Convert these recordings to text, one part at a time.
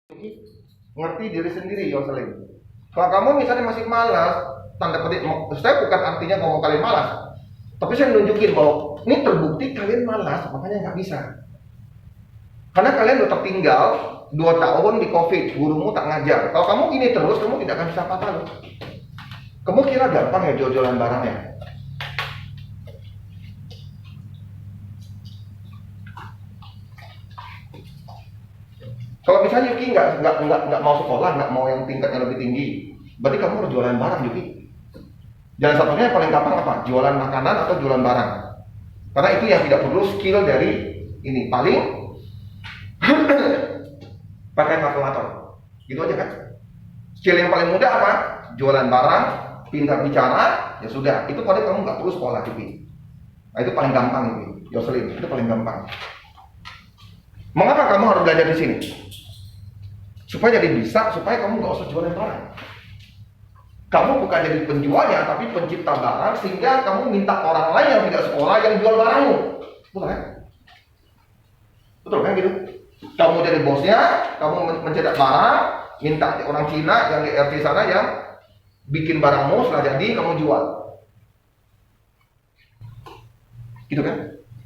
Ngerti diri sendiri, Yoselin. Kalau kamu misalnya masih malas, tanda petik, saya bukan artinya ngomong kalian malas, tapi saya nunjukin bahwa ini terbukti kalian malas, makanya nggak bisa. Karena kalian udah tertinggal 2 tahun di COVID, gurumu tak ngajar. Kalau kamu gini terus, kamu tidak akan bisa apa-apa loh. Kamu kira gampang ya jual-jualan barangnya? Kalau misalnya Yuki nggak mau sekolah, nggak mau yang tingkatnya lebih tinggi, berarti kamu harus jualan barang, Yuki. Jalan satunya yang paling gampang apa? Jualan makanan atau jualan barang. Karena itu yang tidak perlu skill dari ini. Paling pakai kalkulator. Gitu aja kan? Skill yang paling mudah apa? Jualan barang, pintar bicara, ya sudah. Itu paling kamu nggak perlu sekolah, Yuki. Nah, itu paling gampang, Yuki. Yoselin, itu paling gampang. Mengapa kamu harus belajar di sini? Supaya jadi bisa, supaya kamu nggak usah jualan barang. Kamu bukan jadi penjualnya, tapi pencipta barang, sehingga kamu minta orang lain yang tidak sekolah yang jual barangmu. Betul kan? Betul kan gitu? Kamu jadi bosnya, kamu mencetak barang, minta orang Cina yang di RT sana yang bikin barangmu, setelah jadi kamu jual. Gitu kan?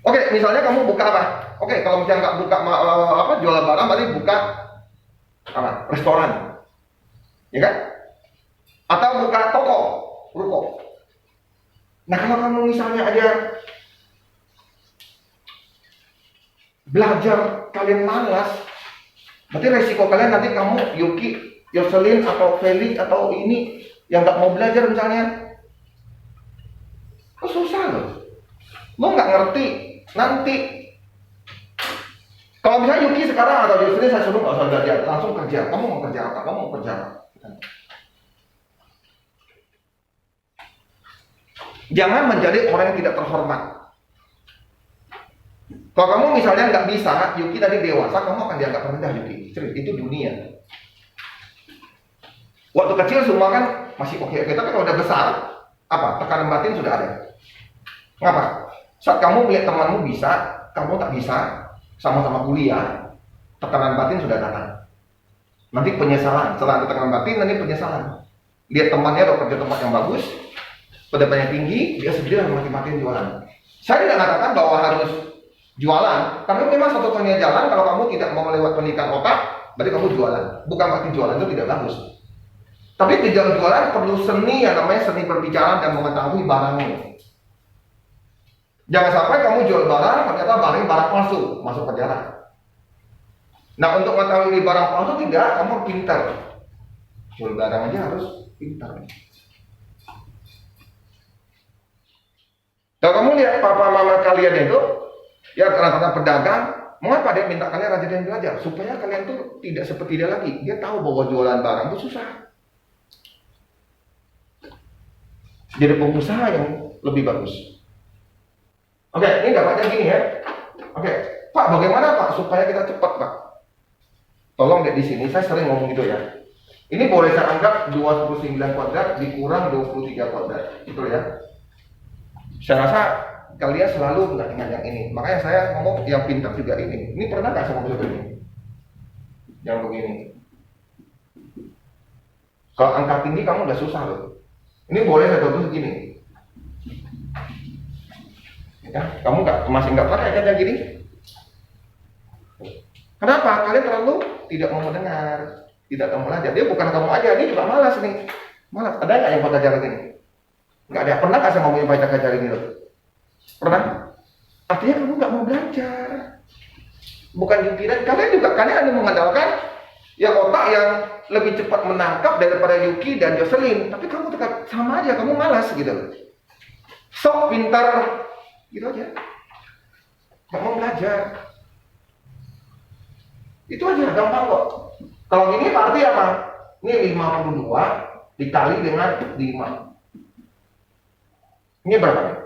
Oke, misalnya kamu buka apa? Oke, kalau misalnya nggak buka jualan barang, berarti buka apa? Restoran, ya kan? Atau buka toko, ruko. Nah, kalau kamu misalnya aja belajar kalian malas, berarti resiko kalian nanti kamu Yuki, Yoselin atau Feli atau ini yang nggak mau belajar misalnya, susah loh. Lo nggak ngerti nanti. Kalau misalnya Yuki sekarang atau Yoselin saya suruh nggak usah belajar, langsung kerja. Kamu mau kerja apa? Kamu mau kerja apa? Jangan menjadi orang yang tidak terhormat. Kalau kamu misalnya nggak bisa, Yuki tadi dewasa, kamu akan dianggap rendah, Yuki. Serius, itu dunia. Waktu kecil semua kan masih oke, tapi kalau udah besar, apa? Tekanan batin sudah ada. Ngapa? Saat kamu melihat temanmu bisa, kamu tak bisa, sama-sama kuliah, tekanan batin sudah datang. Nanti penyesalan, setelah ada tekanan batin, nanti penyesalan. Lihat temannya atau kerja tempat yang bagus, pendapatannya tinggi, dia sendiri harus mati-matiin jualan. Saya tidak mengatakan bahwa harus jualan, tapi memang satu-satunya jalan kalau kamu tidak mau melewati pernikahan otak, berarti kamu jualan. Bukan berarti jualan itu tidak bagus. Tapi di dalam jualan perlu seni yang namanya seni berbicara dan mengetahui barangnya. Jangan sampai kamu jual barang, ternyata barang palsu, masuk penjara. Nah, untuk mengetahui barang palsu tidak, kamu pintar. Jual barang aja harus pintar. Kalau kamu lihat papa mama kalian itu, ya rata-rata pedagang, mengapa dia minta kalian rajin dan belajar? Supaya kalian tuh tidak seperti dia lagi. Dia tahu bahwa jualan barang itu susah. Jadi pengusaha yang lebih bagus. Oke, ini dapatnya gini ya. Oke, Pak, bagaimana Pak supaya kita cepat Pak? Tolong lihat di sini, saya sering ngomong gitu ya. Ini boleh saya anggap 29 kuadrat dikurang 23 kuadrat, gitu ya. Saya rasa kalian selalu nggak ingat yang ini. Makanya saya ngomong yang pintar juga ini. Ini pernah nggak saya ngomong seperti ini? Yang begini. Kalau angka tinggi kamu udah susah loh. Ini boleh saya contoh segini. Ya, kamu masih nggak pakai kan yang gini? Kenapa? Kalian terlalu tidak mau mendengar, tidak mau belajar. Dia bukan kamu aja, ini juga malas nih. Malas. Ada nggak yang pada jalan ini? Nggak ada. Pernah nggak saya ngomongin baca cari ini loh? Pernah? Artinya kamu nggak mau belajar. Bukan pikiran. Kalian hanya mengandalkan ya otak yang lebih cepat menangkap daripada Yuki dan Yoselin. Tapi kamu tetap sama aja, kamu malas gitu loh. Sok pintar gitu aja. Nggak mau belajar. Itu aja, gampang kok. Kalau ini berarti apa? Ini 52 dikali dengan 5. Ini berapa nih?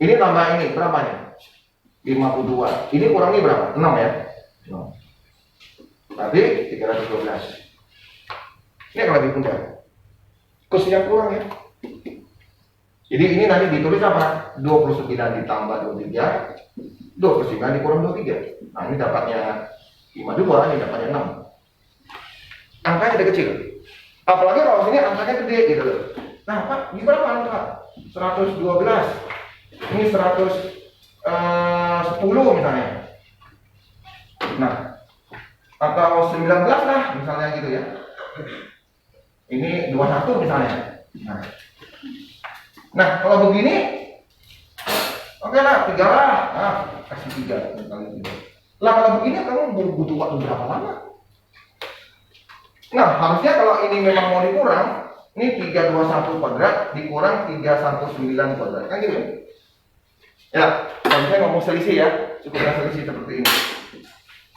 Ini tambah ini, berapa nih? 52. Ini kurangi berapa? 6 ya? 6. Berarti 312. Ini akan lebih mudah. Kus yang kurang ya. Jadi ini nanti ditulis apa? 29 ditambah 23, 29 dikurang 23. Nah, ini dapatnya 52 ini dapatnya 6. Angkanya udah kecil. Apalagi kalau sini angkanya gede gitu loh. Nah Pak, gimana Pak angka? 112. Ini 110 misalnya. Nah, atau 19 lah misalnya gitu ya. Ini 21 misalnya. Nah kalau begini, oke lah, 3 lah. Nah, kasih 3 kali 3. Lah kalau begini kamu butuh waktu berapa lama? Nah harusnya kalau ini memang mau dikurang, ini 321 kuadrat dikurang 319 kuadrat, kan gitu ya? Kalau saya ngomong selisih ya, cukup selisih seperti ini.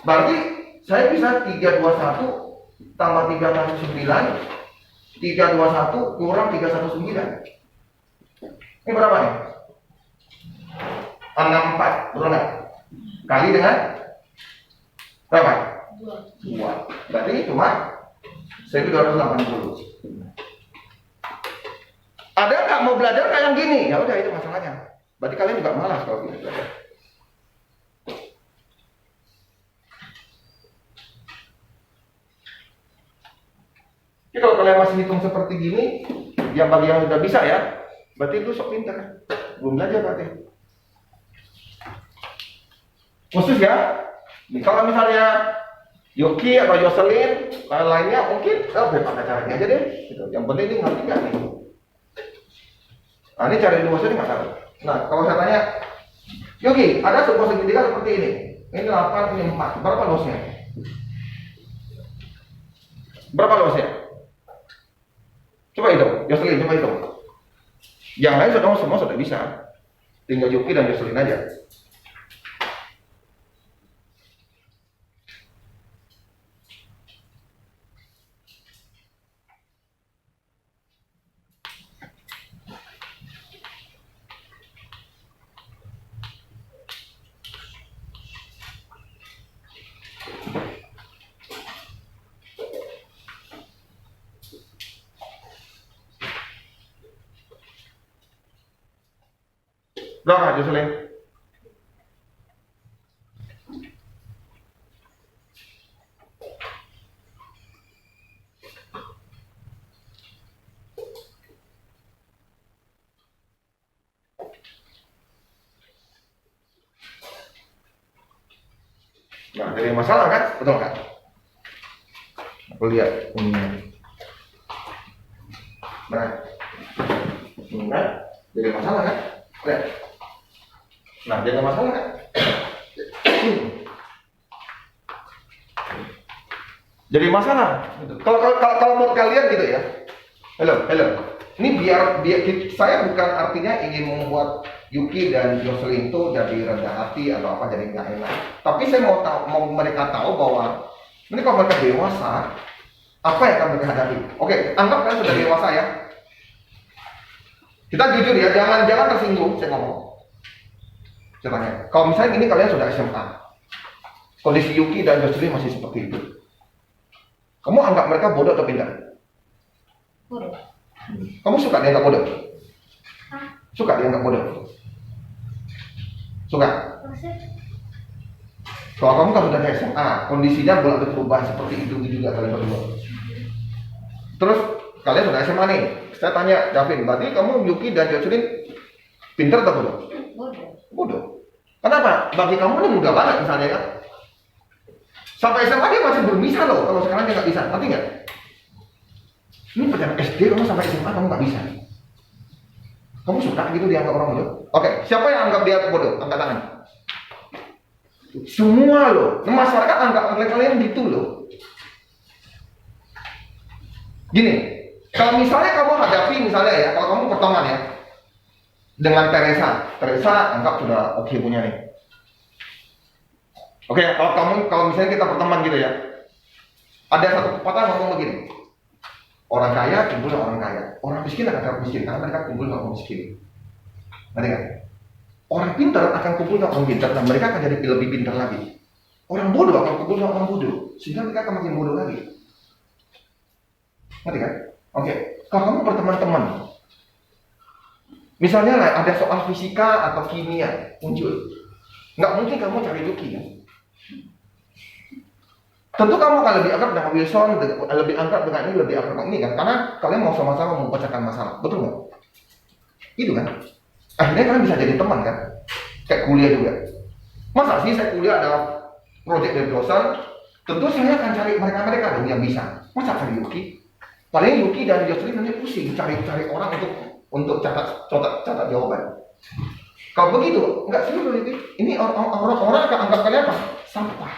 Berarti saya bisa 321 tambah 319, 321 kurang 319. Ini berapa nih? 64, betul nggak? Kali dengan berapa? 2. Berarti cuma 1280. Ada nggak mau belajar kayak yang gini? Ya udah, itu masalahnya. Berarti kalian juga malas kalau gitu belajar. Jadi kalau kalian masih hitung seperti gini, yang bagi yang udah bisa ya, berarti lu sok pintar. Belum belajar berarti. Khusus ya. Nih, kalau misalnya Yuki atau Yoselin, lainnya mungkin, pakai caranya aja deh. Gitu. Yang penting ini ngerti nggak nih? Nah ini cari dua sini nggak tahu. Nah kalau saya tanya, Yuki, ada sebuah segitiga seperti ini. Ini 8, ini 4. Berapa luasnya? Berapa luasnya? Coba hitung, Yoselin, coba hitung. Yang lain semua sudah bisa. Tinggal Yuki dan Yoselin aja. Berapa Jocelyn? Nah, jadi masalah kan? Betul kan? Aku lihat ini. Nah, jadi masalah kan? Lihat. Nah, jadi masalah kan? Jadi masalah. Kalau menurut kalian gitu ya. Halo. Ini biar saya bukan artinya ingin membuat Yuki dan Jocelyn itu jadi rendah hati atau apa, jadi nggak enak. Tapi saya mau mereka tahu bahwa ini kalau mereka dewasa, apa yang akan mereka hadapi? Oke, anggap kalian sudah dewasa ya. Kita jujur ya, jangan tersinggung saya ngomong. Saya tanya, kalau misalnya ini kalian sudah SMA, kondisi Yuki dan Jocelyn masih seperti itu, kamu anggap mereka bodoh atau pintar? Bodoh. Kamu suka dianggap bodoh? Suka dianggap bodoh? Suka? Kalau kamu kan sudah SMA, kondisinya boleh berubah seperti itu juga kalian berdua. Terus kalian sudah SMA nih, saya tanya Davin, berarti kamu Yuki dan Jocelyn pintar atau bodoh? Bodoh. Kenapa? Bagi kamu ini mudah banget misalnya kan. Sampai SMA dia masih belum bisa loh, kalau sekarang dia nggak bisa, ngerti nggak? Ini pada SD kamu sampai SMA kamu nggak bisa. Kamu suka gitu dianggap orang bodoh? Oke, siapa yang anggap dia bodoh? Angkat tangan. Semua loh, masyarakat anggap kalian gitu loh. Gini, kalau misalnya kamu hadapi misalnya ya, kalau kamu pertemuan ya dengan Teresa anggap sudah oke punya nih. Oke, kalau misalnya kita berteman gitu ya, ada satu pepatah ngomong begini, orang kaya kumpul dengan orang kaya, orang miskin akan tetap miskin karena mereka kumpul dengan orang miskin. Ngerti nggak? Orang pintar akan kumpul dengan orang pintar dan mereka akan jadi lebih pintar lagi. Orang bodoh akan kumpul dengan orang bodoh sehingga mereka akan makin bodoh lagi. Ngerti kan? Oke, kalau kamu berteman-teman, misalnya lah ada soal fisika atau kimia muncul, nggak mungkin kamu cari Yuki kan? Tentu kamu akan lebih akrab dengan Wilson, lebih akrab dengan ini, lebih akrab dengan ini kan? Karena kalian mau sama-sama memecahkan masalah, betul nggak? Itu kan? Akhirnya kalian bisa jadi teman kan? Kayak kuliah juga. Masa sih saya kuliah ada proyek dari dosen, tentu saya akan cari mereka-mereka dong yang bisa. Masa cari Yuki? Paling Yuki dan Jocelyn nanti pusing cari orang untuk catat jawaban. Kalau begitu, nggak seru itu. Ini orang-orang akan anggap kalian apa? Sampah.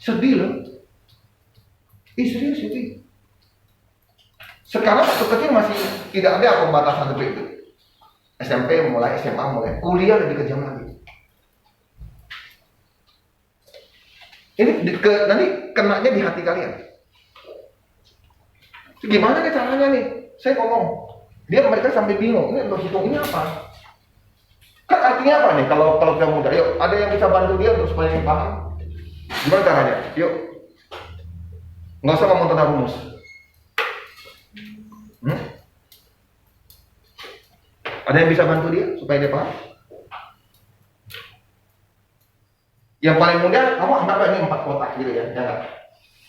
Sedih loh. Serius itu. Sekarang waktu kecil masih tidak ada pembatasan seperti itu. SMP mulai, SMA mulai, kuliah lebih kejam lagi. Ini nanti kenanya di hati kalian. Gimana nih caranya nih? Saya ngomong, mereka sampai bingung. Ini untuk hitung ini apa? Kan artinya apa nih? Kalau kita muda, yuk ada yang bisa bantu dia untuk supaya dia paham. Gimana caranya? Yuk, nggak usah ngomong tentang rumus. Ada yang bisa bantu dia supaya dia paham? Yang paling mudah, kamu anggap ini 4 kotak gitu ya, jangan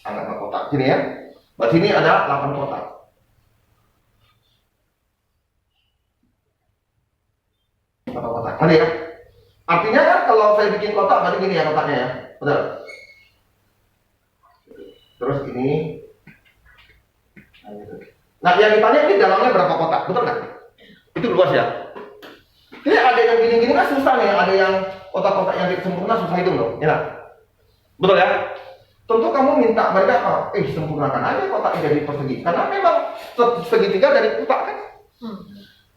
anggap 4 kotak. Sini ya, buat sini ada 8 kotak. Kotak. Ada ya? Artinya kan kalau saya bikin kotak, berarti gini ya kotaknya ya, betul? Terus ini, nah yang ditanya ini dalamnya berapa kotak, betul nggak? Itu luas ya. Jadi ada yang gini-gini kan susah nih, ada yang kotak-kotak yang sempurna susah hitung loh, ya. Betul ya? Tentu kamu minta mereka, sempurnakan aja kotaknya jadi persegi, karena memang segitiga dari kotak kan,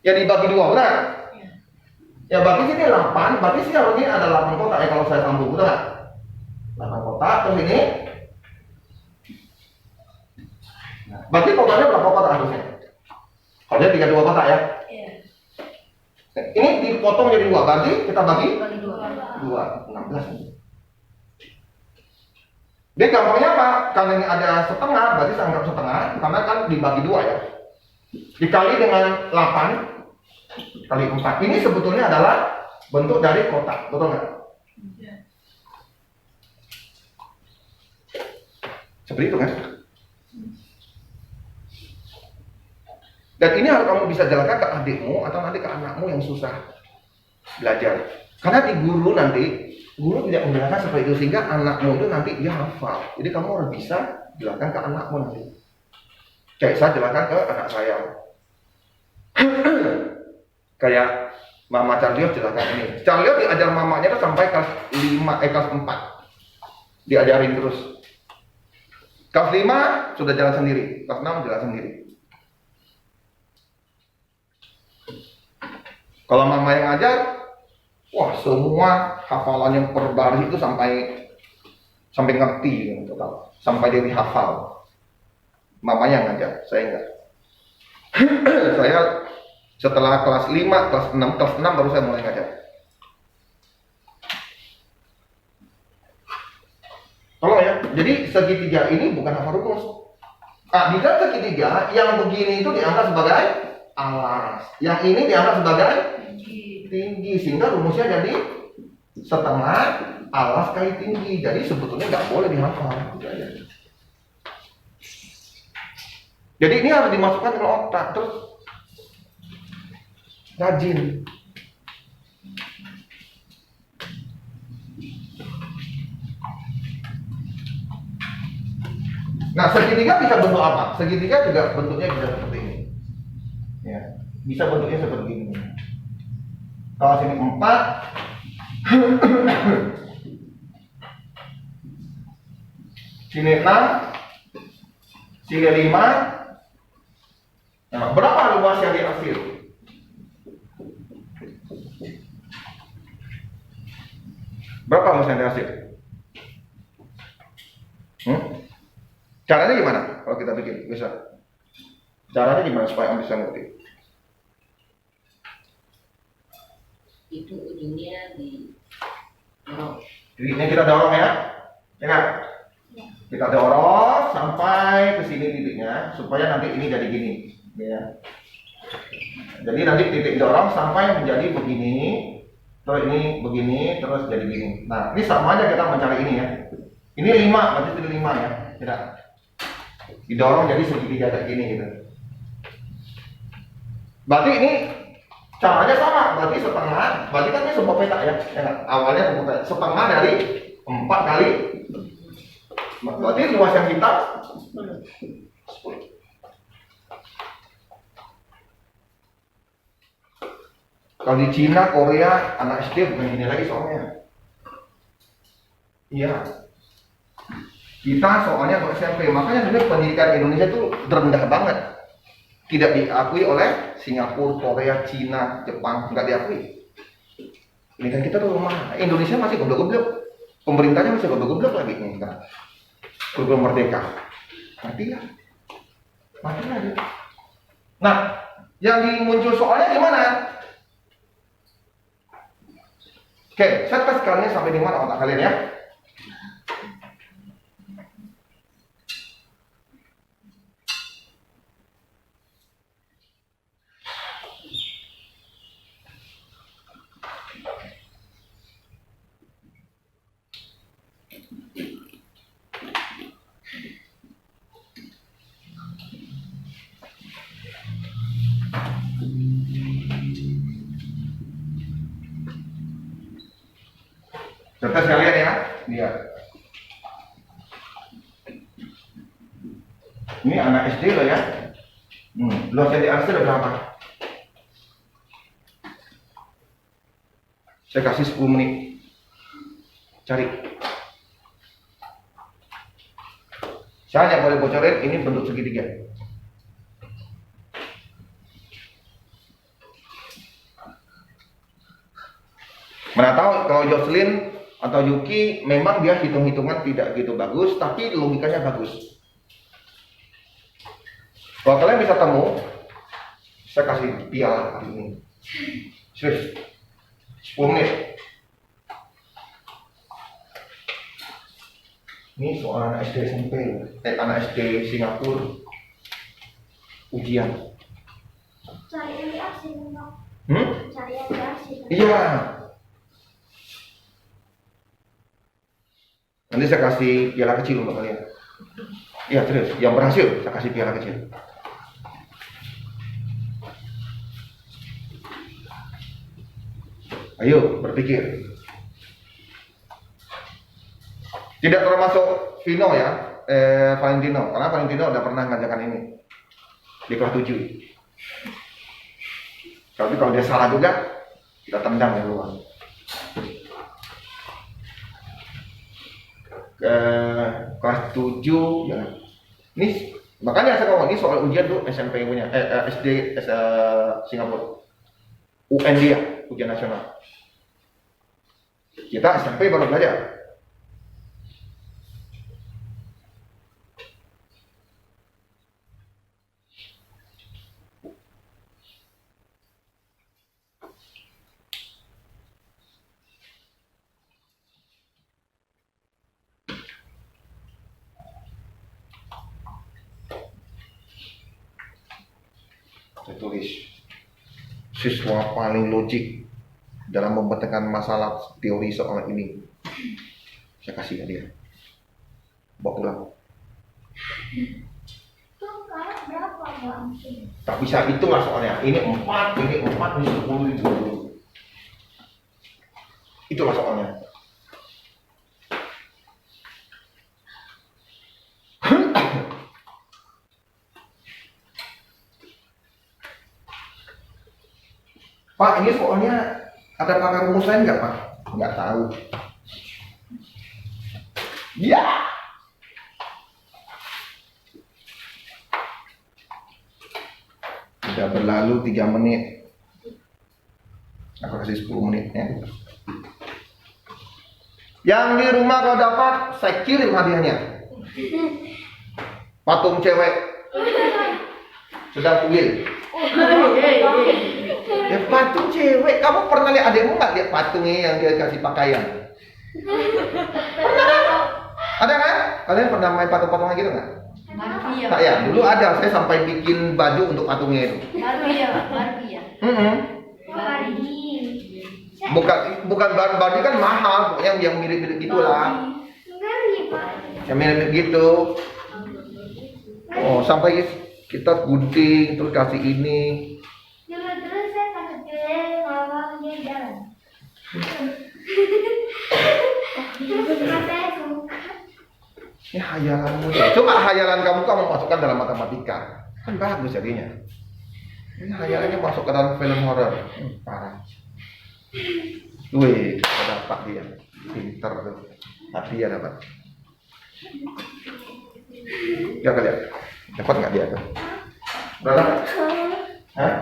ya dibagi 2, benar? Ya bagi sini 8, berarti sih harusnya ada 8 kotak ya kalau saya sambung, betul nggak? 8 kotak, terus ini, berarti kotaknya berapa kotak harusnya? Kalau dia 32 kotak ya? Ini dipotong jadi 2, berarti kita bagi 2, 16. Dia gampangnya apa? Karena ini ada setengah, berarti saya anggap setengah, karena kan dibagi 2 ya. Dikali dengan 8 kali 4. Ini sebetulnya adalah bentuk dari kotak, betul nggak? Seperti itu kan? Dan ini harus kamu bisa jalankan ke adikmu atau nanti ke anakmu yang susah belajar. Karena di guru tidak menjelaskan seperti itu sehingga anakmu itu nanti dia hafal. Jadi kamu harus bisa jelaskan ke anakmu nanti. Kayak saya jelaskan ke anak saya. Kayak Mama Carlios jelaskan ini. Carlios diajar mamanya itu sampai kelas 4. Diajarin terus. Kelas 5 sudah jalan sendiri, kelas 6 jalan sendiri. Kalau mama yang ngajar, wah semua hafalan yang per baris itu sampai ngerti gitu, sampai dia dihafal. Mamanya yang ngajar, saya enggak. Saya setelah kelas 5, kelas 6 baru saya mulai ngajar. Tolong ya, jadi segitiga ini bukan hafal rumus. Di dalam segitiga, yang begini itu dianggap sebagai alas, yang ini dianggap sebagai tinggi, sehingga rumusnya jadi setengah alas kali tinggi. Jadi sebetulnya nggak boleh dihafal. Jadi ini harus dimasukkan ke otak, terus rajin. Nah, segitiga bisa bentuk apa? Segitiga juga bentuknya bisa seperti ini. Ya, bisa bentuknya seperti ini. Kalau sini 4, sini 6, sini 5. Nah, berapa luas yang dihasil? Berapa luas yang dihasil? Caranya gimana kalau kita bikin? Bisa. Caranya gimana supaya Om bisa ngerti? Itu ujungnya didorong. Jadi ini kita dorong ya. Ingat. Kita dorong sampai ke sini titiknya supaya nanti ini jadi gini, ya. Jadi nanti titik dorong sampai menjadi begini, terus ini begini, terus jadi gini. Nah, ini sama aja kita mencari ini ya. Ini 5, berarti itu 5 ya. Tidak. Didorong jadi segitiga kayak gini gitu. Berarti ini caranya sama, berarti setengah, berarti kan ini sebuah petak ya. Awalnya sebuah petak. Setengah dari 4 kali. Berarti luas yang kita 10. Kalau di Cina, Korea, anak SD bukan gini lagi soalnya. Iya. Kita soalnya untuk SMP, makanya sebenarnya pendidikan Indonesia itu rendah banget. Tidak diakui oleh Singapura, Korea, Cina, Jepang, nggak diakui. Ini kan kita tuh lemah. Indonesia masih goblok-goblok. Pemerintahnya masih goblok-goblok lagi nih sekarang. Belum merdeka. Matilah. Matilah dia. Nah, yang muncul soalnya gimana? Oke, saya tes kalian sampai di mana otak kalian ya? Tes kalian ya, lihat. Ini anak SD loh ya. Luas yang di atas ada berapa? Saya kasih 10 menit. Cari. Saya hanya boleh bocorin ini bentuk segitiga. Mana tahu kalau Jocelyn atau Yuki memang dia hitung-hitungan tidak gitu bagus, tapi logikanya bagus. Kalau kalian bisa temu, saya kasih piala hari ini. Serius, 10 menit. Ini soal anak SD SMP, anak SD Singapura ujian. Cari yang di asin, Pak. Cari yang di asin. Iya. Nanti saya kasih piala kecil untuk kalian. Iya terus, yang berhasil saya kasih piala kecil. Ayo berpikir. Tidak termasuk Vino ya, Valentino. Karena Valentino udah pernah ngajarkan ini di kelas 7. Tapi kalau dia salah juga, kita tendang ya luar. Kelas 7 ya. Ini makanya saya ngomong ini soal ujian tuh SMP punya SD Singapura. UN dia, ujian nasional. Kita SMP baru belajar. Saya tulis siswa paling logik dalam memecahkan masalah teori soal ini. Saya kasih ke dia. Bawa pulang. Itu kayak berapa, Bang? Tak bisa itulah soalnya. Ini 4, ini 10 itu. Itulah soalnya. Pak, ini soalnya ada pakar rumus lain nggak Pak? Nggak tahu. Ya. Sudah berlalu 3 menit. Aku kasih 10 menit ya. Yang di rumah kalau dapat, saya kirim hadiahnya. Patung cewek. Sudah kuil. Ya patung cewek, kamu pernah lihat adekmu nggak lihat patungnya yang dia kasih pakaian? Pernah kan? Ada kan? Kalian pernah main patung-patungan gitu nggak? Barbie ya. Tak ya, dulu ada. Saya sampai bikin baju untuk patungnya itu. Barbie ya, Barbie ya. Barbie. Bukan Barbie kan mahal, pokoknya yang mirip-mirip gitulah. Barbie, Pak. Yang mirip gitu. Oh, sampai kita gunting terus kasih ini. Dulu saya pas kecil kalau dia jalan. Terus katanya suka. Ini hayalanmu deh. Coba hayalan kamu masukkan dalam matematika. Kan bagus jadinya. Ini hayalannya masuk ke dalam film horor. Parah. Wih, dapat dia. Pinter tuh. Hadiah dapat. Gak lihat. Dapat nggak dia tuh? Berapa? Hah?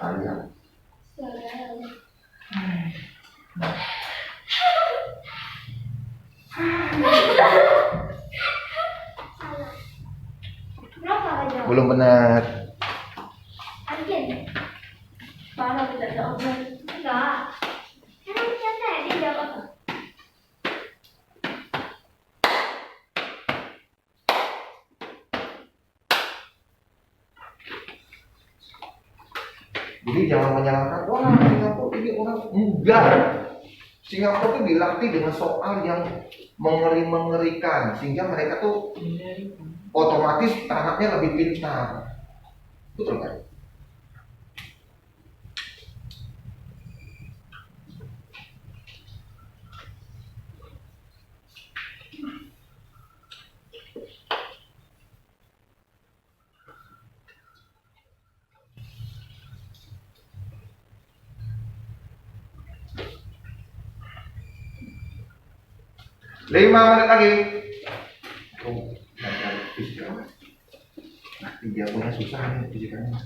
Sayang. Berapa aja? Belum benar. Mungkin. Mana tidak jawabnya? Enggak. Emang ternyata dia jawab apa? Jadi jangan menyalahkan, wah Singapura ini orang enggak. Singapura itu dilatih dengan soal yang mengerikan sehingga mereka tuh otomatis anaknya lebih pintar. Betul kan? Lima menit lagi. Oh, belajar fisika. Nah, dia punya susah nih fisikanya.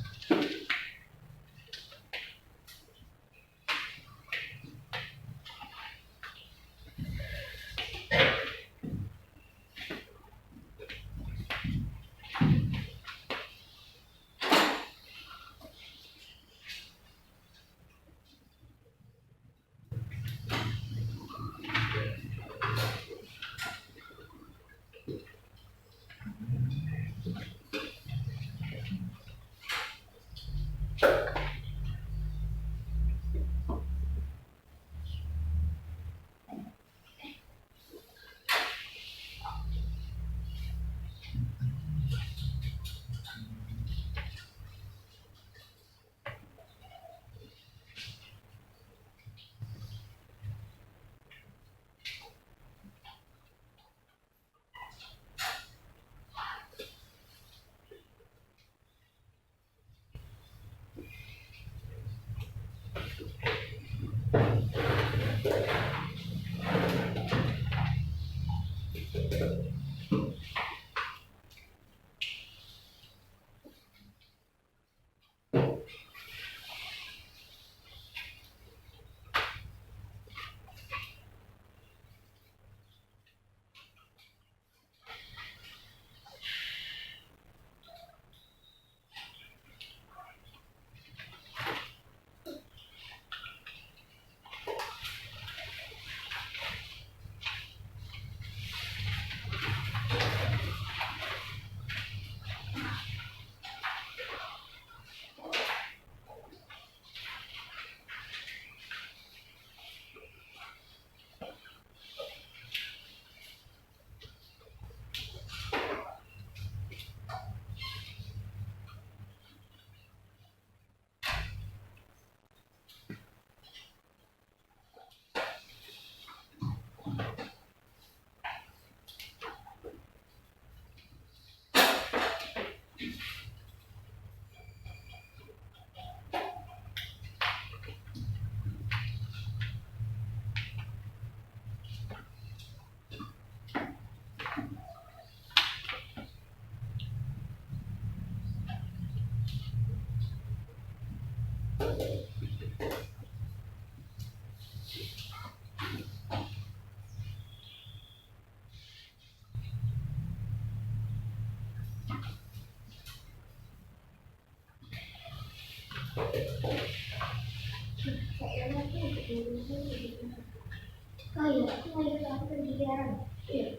Kayak aku lagi aku sendirian. Iya.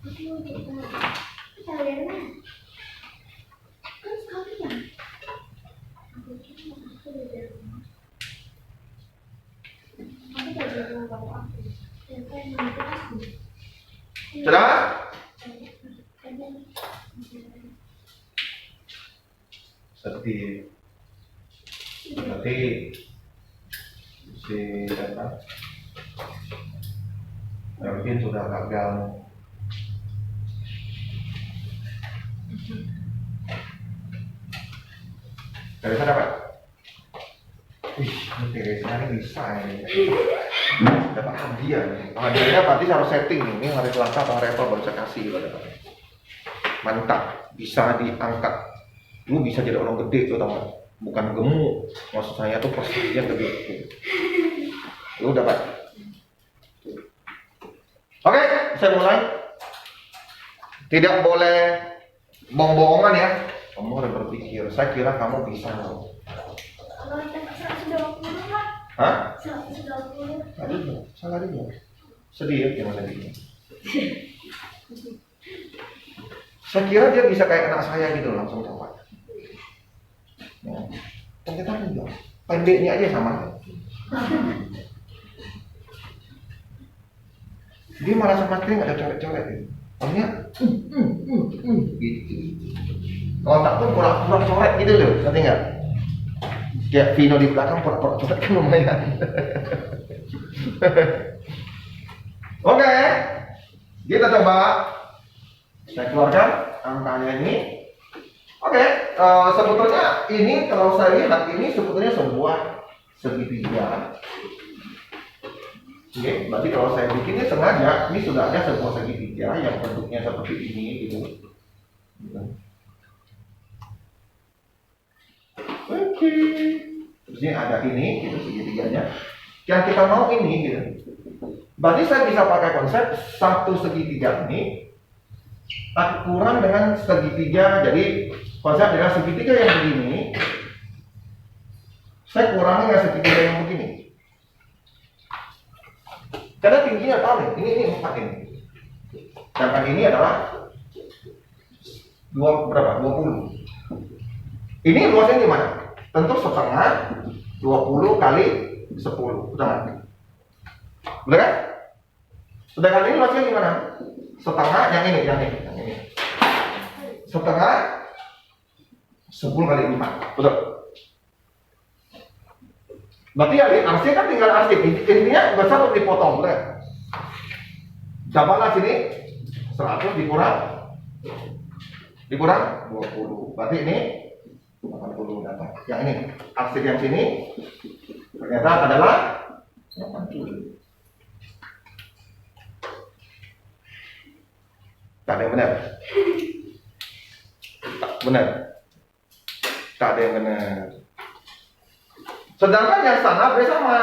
Aku juga. Kalian kan sekalian. Aku Sudah? Sedih. Berarti si apa? Melvin sudah gagal. Dari mana Pak? Wih, ini Teresanya bisa ini. Dapat hadiah nih. Hadiahnya berarti harus setting nih. Ini hari Selasa atau hari apa baru saya kasih pada Pak. Mantap, bisa diangkat. Lu bisa jadi orang gede tuh tau gak? Bukan gemuk. Maksud saya tuh persediaan gede. Lu dapat. Oke, saya mulai. Tidak boleh bohong-bohongan ya. Kamu harus berpikir. Saya kira kamu bisa. Kalau kita 120 Pak. Hah? 120. Aduh, salah dia. Sedih ya, jangan sedih. Saya kira dia bisa kayak anak saya gitu langsung dapat. Ya. Ternyata enggak. Pendeknya aja sama. Dia malah sama sekali nggak ada coret-coret. Maksudnya, gitu. Kalau tak pun pura-pura coret gitu loh, ngerti nggak? Kayak Vino di belakang pura-pura coret kan lumayan. Oke, kita coba. Saya keluarkan angkanya ini. Oke, sebetulnya ini kalau saya lihat ini sebetulnya sebuah segitiga. Oke, berarti kalau saya bikinnya sengaja, ini sudah ada sebuah segitiga yang bentuknya seperti ini gitu. Oke, terus ini ada ini gitu segitiganya. Yang kita mau ini gitu. Berarti saya bisa pakai konsep satu segitiga ini tak kurang dengan segitiga. Jadi konsep adalah segitiga yang begini saya kurangi dengan segitiga yang begini. Karena tingginya tahu nih, ini 4 ini. Sedangkan ini adalah 20. Ini luasnya gimana? Tentu setengah 20 kali 10. Betul nggak? Betul kan? Sedangkan ini luasnya gimana? Setengah yang ini. Setengah 10 kali 4. Betul. Berarti ya arsip kan tinggal arsip. Intinya besar untuk dipotong, boleh? Dapatlah sini 100 dikurang 20. Berarti ini 80 dapat. Yang ini arsip yang sini ternyata adalah 80. Tak ada yang benar. Tak ada yang benar. Sedangkan yang standar dia sama.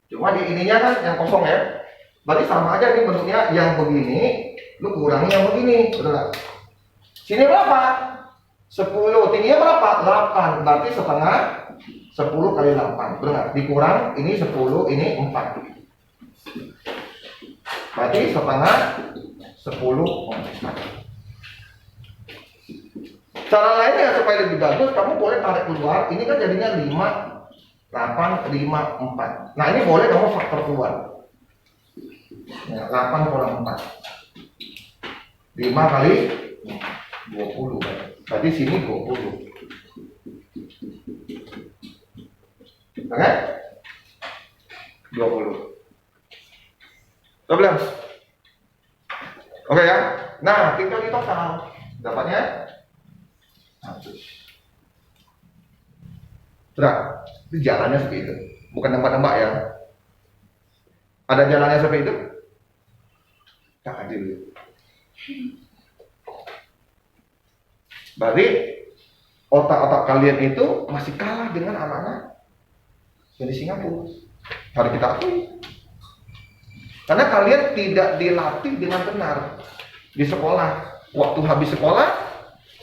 Cuma di ininya kan yang kosong ya. Berarti sama aja nih bentuknya yang begini, lu kurangi yang begini, betul nggak? Sini berapa? 10. Tingginya berapa? 8. Berarti setengah 10 kali 8. Betul nggak? Dikurang ini 10, ini 4. Berarti setengah 10 4. Cara lainnya supaya lebih bagus, kamu boleh tarik keluar. Ini kan jadinya 5, 8, 5, 4. Nah ini boleh kamu faktor keluar. Ya, 8 kurang 4. 5 kali 20. Berarti sini 20. Oke? 20. 12. Oke ya. Nah, tinggal di total. Dapatnya 100. Sudah, itu jalannya seperti itu. Bukan nembak-nembak ya. Ada jalannya seperti itu? Tak adil. Berarti otak-otak kalian itu masih kalah dengan anak-anak yang di Singapura. Harus kita akui. Karena kalian tidak dilatih dengan benar di sekolah. Waktu habis sekolah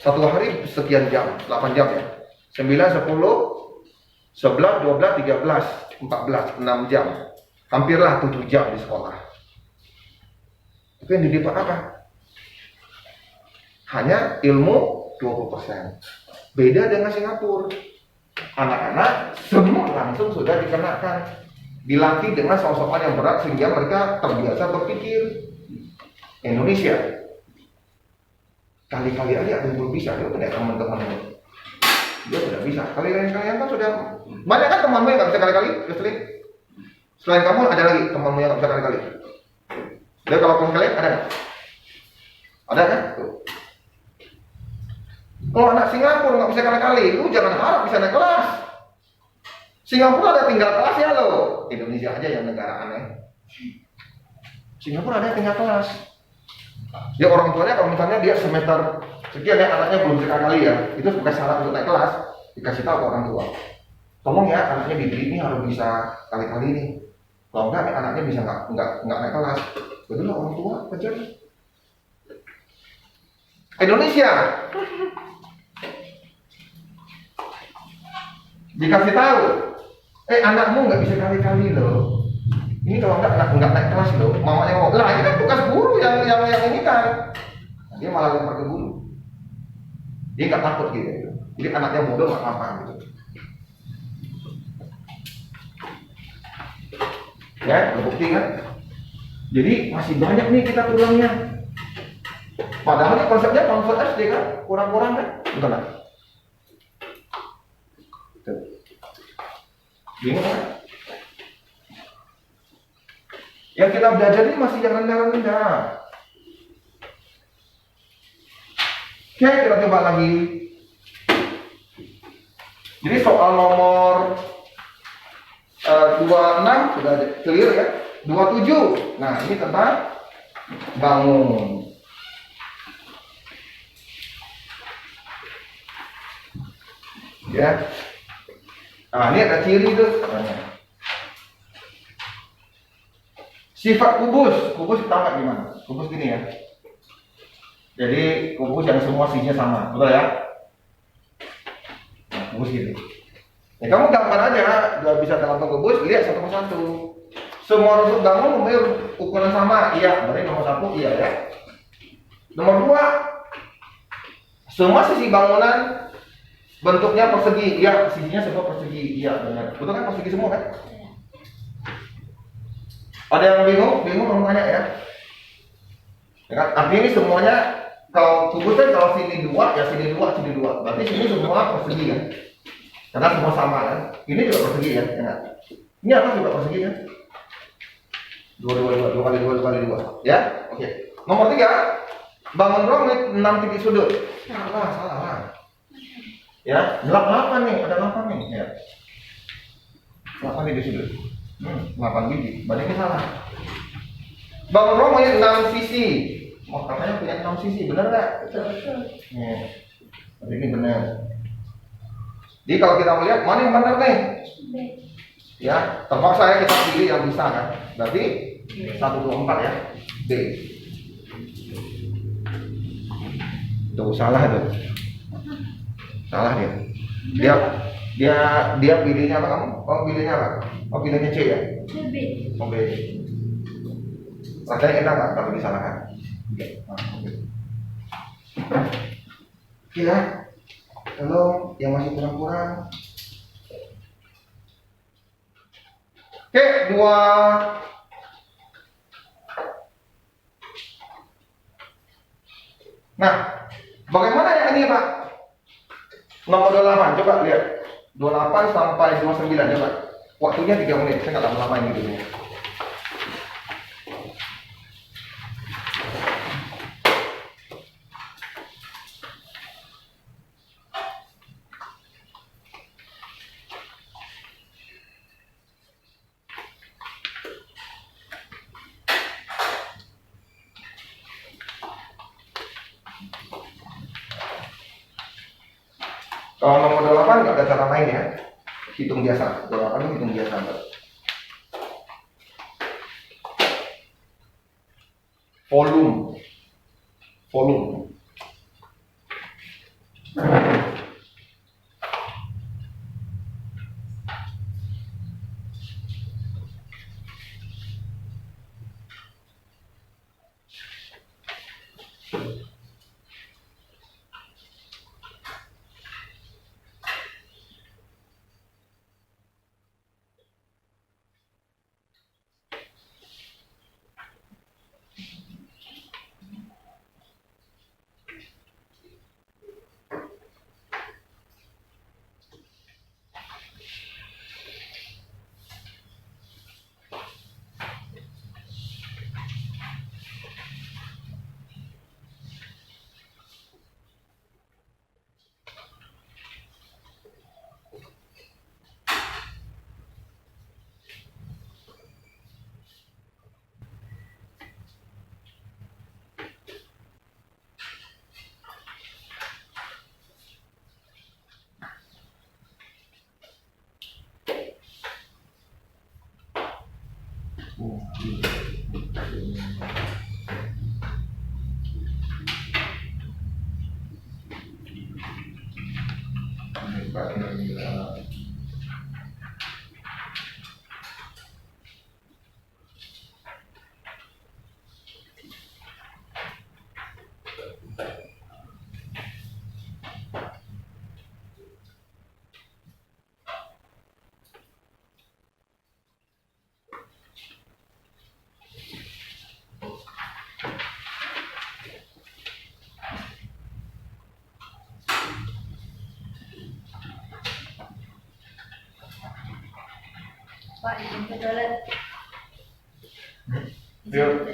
satu hari sekian jam, 8 jam ya. 9, 10, 11, 12, 13, 14, 6 jam. Hampirlah 7 jam di sekolah. Tapi yang didapat apa? Hanya ilmu 20%. Beda dengan Singapura. Anak-anak semua langsung sudah dikenakan. dilatih dengan soal-soal yang berat sehingga mereka terbiasa berpikir. Indonesia kali-kali aja ada yang belum bisa, dia punya teman-temannya, dia sudah bisa. Kalian kan sudah banyak kan temanmu yang nggak bisa kali-kali, selain kamu ada lagi temanmu yang nggak bisa kali-kali. Jadi kalau kalian ada nggak? Ada kan? Tuh. Kalau anak Singapura nggak bisa kali-kali, lu jangan harap bisa naik kelas. Singapura ada tinggal kelas ya lo. Indonesia aja yang negara aneh. Singapura ada tinggal kelas. Ya orang tuanya kalau misalnya dia semester sekian ya anaknya belum bisa kali ya, itu sebagai syarat untuk naik kelas dikasih tahu ke orang tua. Tolong ya anaknya ini harus bisa kali-kali nih. Kalau enggak anaknya bisa nggak naik kelas. Betul lah orang tua kejar. Indonesia dikasih tahu, anakmu nggak bisa kali-kali loh. Ini kalau nggak naik kelas loh, mamanya mau. Lah ini kan tugas guru yang ini kan. Nah, dia malah lempar ke guru. Dia nggak takut gitu. Jadi anaknya bodoh nggak apa-apa gitu. Ya, terbukti kan? Jadi masih banyak nih kita tulangnya. Padahal ini konsepnya konsep SD kan, kurang-kurang kan? Betul nggak? Bingung kan? Yang kita belajar ini masih yang rendah-rendah. Oke, kita coba lagi. Jadi soal nomor 26 sudah clear ya. 27. Nah, ini tentang bangun. Ya. Nah, ini ada ciri itu katanya. Sifat kubus kita nggak gimana? Kubus gini ya. Jadi kubus yang semua sisinya sama, betul ya? Nah, kubus gini. Ya kamu gampang aja, udah bisa dalam kubus, lihat satu persatu. Semua rusuk bangun memiliki ukuran sama, iya. Berarti nomor 1, iya ya. Nomor 2, semua sisi bangunan bentuknya persegi, iya. Sisinya semua persegi, iya benar. Betul kan persegi semua kan? Ada yang bingung mau tanya ya? Ya kan? Artinya ini semuanya kalau kubus kan kalau sini 2 ya sini 2 sini 2. Berarti sini semua persegi kan? Karena semua sama kan? Ini juga persegi ya? Ya. Ini apa juga persegi kan? 2 kali 2. Ya? Oke. Nomor 3, bangun ruang 6 titik sudut. Salah. Ya, 8 nih, ada 8 nih. Ya. 8 titik sudut. 8 biji, berarti ini salah. Bangun ruang 6 sisi. Katanya punya 6 sisi, benar nggak? Betul. Berarti ini benar. Jadi kalau kita melihat mana yang benar nih? Ya, terpaksa ya kita pilih yang bisa kan. Berarti 1, 2, 4 ya. B. Tuh salah tuh. Salah dia. Dia pilihnya apa kamu? Oh pilihnya apa? Oh pilihnya C ya? B. Oh B. Rasanya enak nggak kalau disalahkan? Oke. Oke ya. Kalau yang masih kurang-kurang. Oke, 2. Nah, bagaimana yang ini Pak? Nomor 28, coba lihat. 28 sampai 29 coba. Waktunya 3 menit, saya nggak lama-lama ini gitu. Kalau nomor 28 nggak ada cara lain ya. Hitung biasa. 28 itu hitung biasa. Volume. Pak, izin ke toilet. Yuk.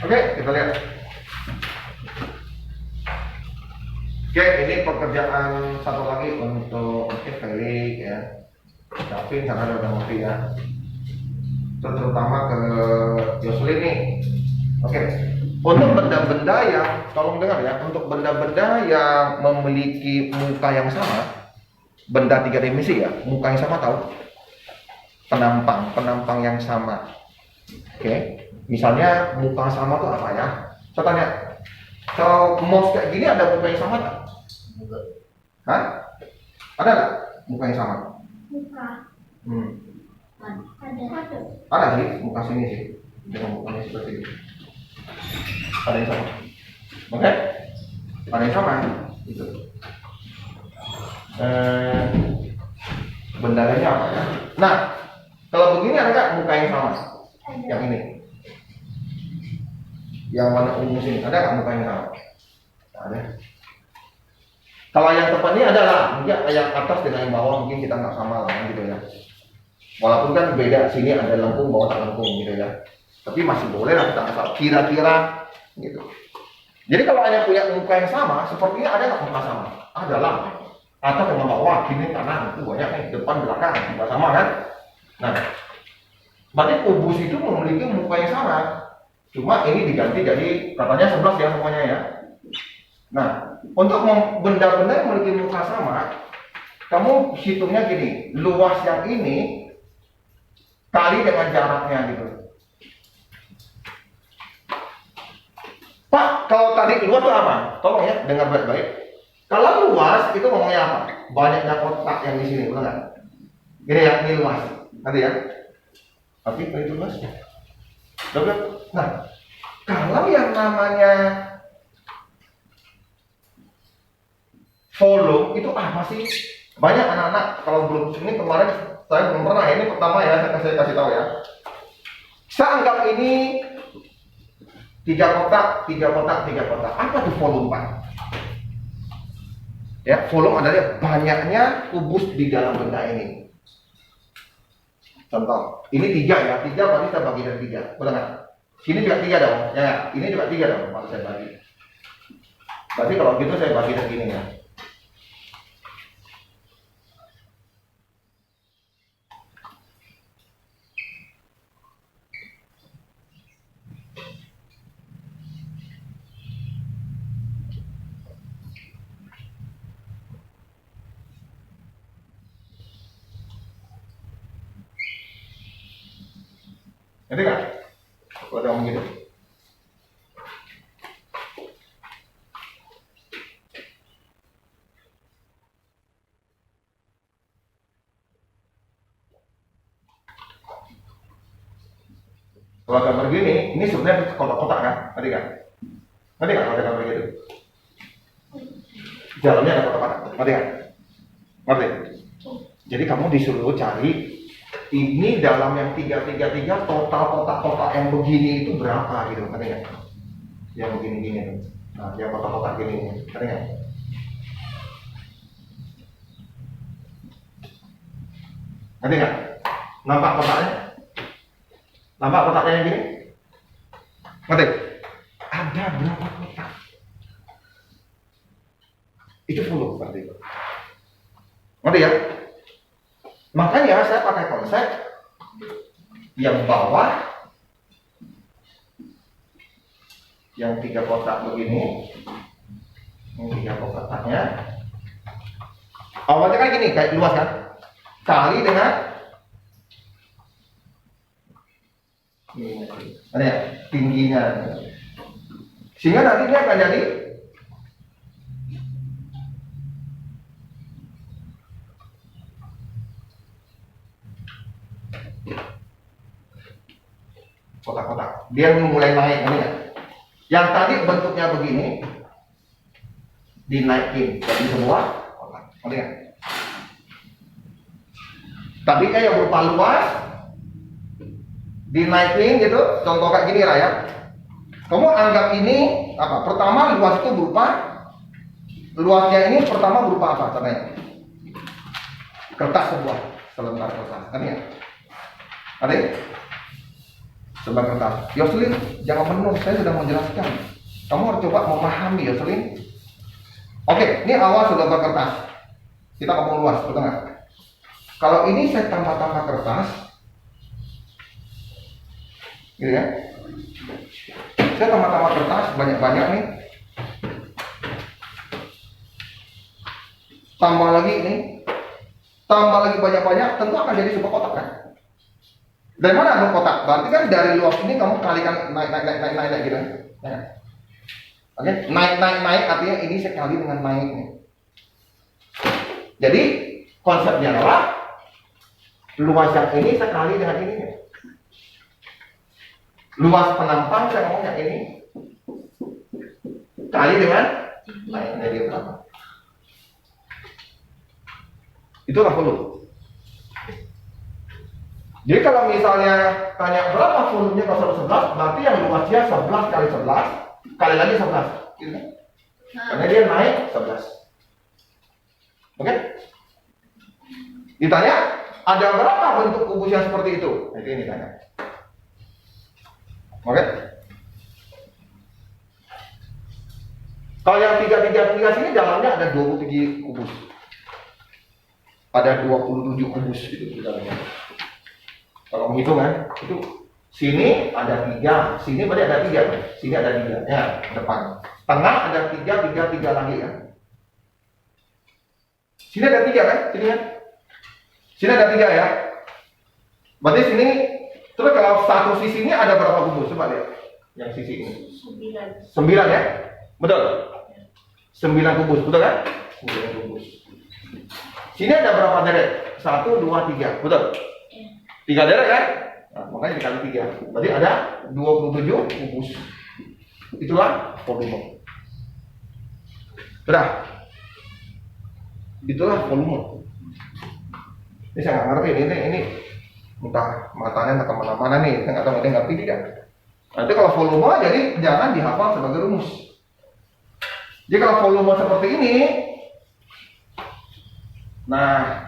Oke, kita lihat. Oke, ini pekerjaan satu lagi untuk Felix ya. Davin karena udah ngerti ya. Terutama ke Jocelyn nih. Oke, untuk benda-benda yang, tolong dengar ya, untuk benda-benda yang memiliki muka yang sama, benda tiga dimensi ya, muka yang sama tahu? Penampang yang sama. Oke. Misalnya muka sama tuh apa ya? Saya tanya, kalau mouse kayak gini ada muka yang sama tak? Hah? Ada nggak muka yang sama? Muka. Ada. Ada sih, muka sini sih. Dengan mukanya seperti ini. Ada yang sama. Oke? Ada yang sama. Gitu. Benda lainnya apa ya? Nah, kalau begini ada nggak muka yang sama? Yang ini. Yang warna ungu sini, ada nggak muka yang sama? Ada. Kalau yang tepat ini adalah mungkin yang atas dengan yang bawah mungkin kita nggak sama lah gitu ya. Walaupun kan beda, sini ada lengkung, bawah tak lengkung gitu ya. Tapi masih boleh lah kita asal kira-kira gitu. Jadi kalau hanya punya muka yang sama, sepertinya ada nggak muka sama? Ada lah. Atas dengan bawah, kiri kanan itu banyak nih, depan belakang nggak sama kan? Nah, berarti kubus itu memiliki muka yang sama. Cuma ini diganti jadi katanya 11 ya semuanya ya. Nah, untuk benda-benda yang memiliki muka sama, kamu hitungnya gini, luas yang ini kali dengan jaraknya gitu. Pak, kalau tadi luas itu apa? Tolong ya, dengar baik-baik. Kalau luas itu ngomongnya apa? Banyaknya kotak yang di sini, benar nggak? Gini ya, ini luas. Nanti ya. Tapi itu luas. Nah, kalau yang namanya volume itu apa sih? Banyak anak-anak kalau belum ini kemarin saya belum pernah, ini pertama ya saya kasih tahu ya. Saya anggap ini 3 kotak. Apa tuh volume Pak? Ya, volume adalah banyaknya kubus di dalam benda ini. Contoh, ini 3 ya, 3 berarti saya bagi dari 3, betul nggak? Sini juga 3 dong, ya, ini juga 3 dong kalau saya bagi. Berarti kalau gitu saya bagi dari gini ya. Ngerti nggak? Kalau ngomong gitu. Kalau gambar gini, ini sebenarnya kotak-kotak kan? Ngerti kan? Ngerti kan kalau gambar gitu? Dalamnya ada kotak-kotak, ngerti kan? Ngerti? Jadi kamu disuruh cari ini dalam yang 333 total kotak-kotak yang begini itu berapa gitu, ngerti kan? Yang begini-gini tuh. Nah, yang kotak-kotak gini, ngerti kan? Ngerti kan? Nampak kotaknya? Nampak kotaknya yang gini? Ngerti? Ada berapa kotak? Itu full berarti. Ngerti ya? Makanya saya pakai konsep yang bawah, yang 3 kotak begini, ini 3 kotaknya. Awalnya kan gini, kayak luas kan? Kali dengan ini, ada ya, tingginya, sehingga nanti dia akan jadi kotak-kotak. Dia mulai naik, ini ya. Yang tadi bentuknya begini, dinaikin jadi sebuah kotak, ngerti kan? Tadi kayak yang berupa luas, dinaikin gitu, contoh kayak gini lah ya. Kamu anggap ini apa? Pertama luas itu berupa, luasnya ini pertama berupa apa contohnya? Kertas sebuah, selembar kertas, kan ya? Ada? Selembar kertas. Yoselin, jangan penuh, saya sudah menjelaskan. Kamu harus coba memahami Yoselin. Oke, ini awal selembar kertas. Kita ngomong luas, betul nggak? Kalau ini saya tambah-tambah kertas, gitu ya. Saya tambah-tambah kertas banyak-banyak nih. Tambah lagi ini. Tambah lagi banyak-banyak, tentu akan jadi sebuah kotak kan? Dari mana ada kotak? Berarti kan dari luas ini kamu kalikan naik gitu. Ya. Oke, naik artinya ini sekali dengan naiknya. Jadi konsepnya adalah luas yang ini sekali dengan ini. Luas penampang saya ngomongnya ini kali dengan naiknya dia berapa? Itulah volume. Jadi kalau misalnya tanya berapa volumenya kalau 11, berarti yang luasnya 11 kali 11 kali lagi 11, gitu kan? Karena dia naik 11. Oke? Ditanya, ada berapa bentuk kubus yang seperti itu? Nah, ini ditanya. Oke? Kalau yang 333 sini dalamnya ada 27 kubus. Ada 27 kubus gitu di dalamnya. Kalau menghitung kan, itu sini ada 3, sini berarti ada 3 kan? Sini ada 3, ya, depan. Tengah ada 3 lagi kan? Sini ada 3 kan? Sini kan? Sini ada 3 ya. Berarti sini, terus kalau satu sisi ini ada berapa kubus? Coba lihat. Yang sisi ini. 9 ya? Betul? 9 kubus, betul kan? 9 kubus. Sini ada berapa deret? 1, 2, 3, betul? 3 deret kan? Nah, makanya dikali 3. Berarti ada 27 kubus. Itulah volume. Sudah. Itulah volume. Ini saya nggak ngerti ini entah matanya entah kemana-mana nih, saya nggak tahu dia ngerti tidak. Nanti kalau volume jadi jangan dihafal sebagai rumus. Jadi kalau volume seperti ini, nah,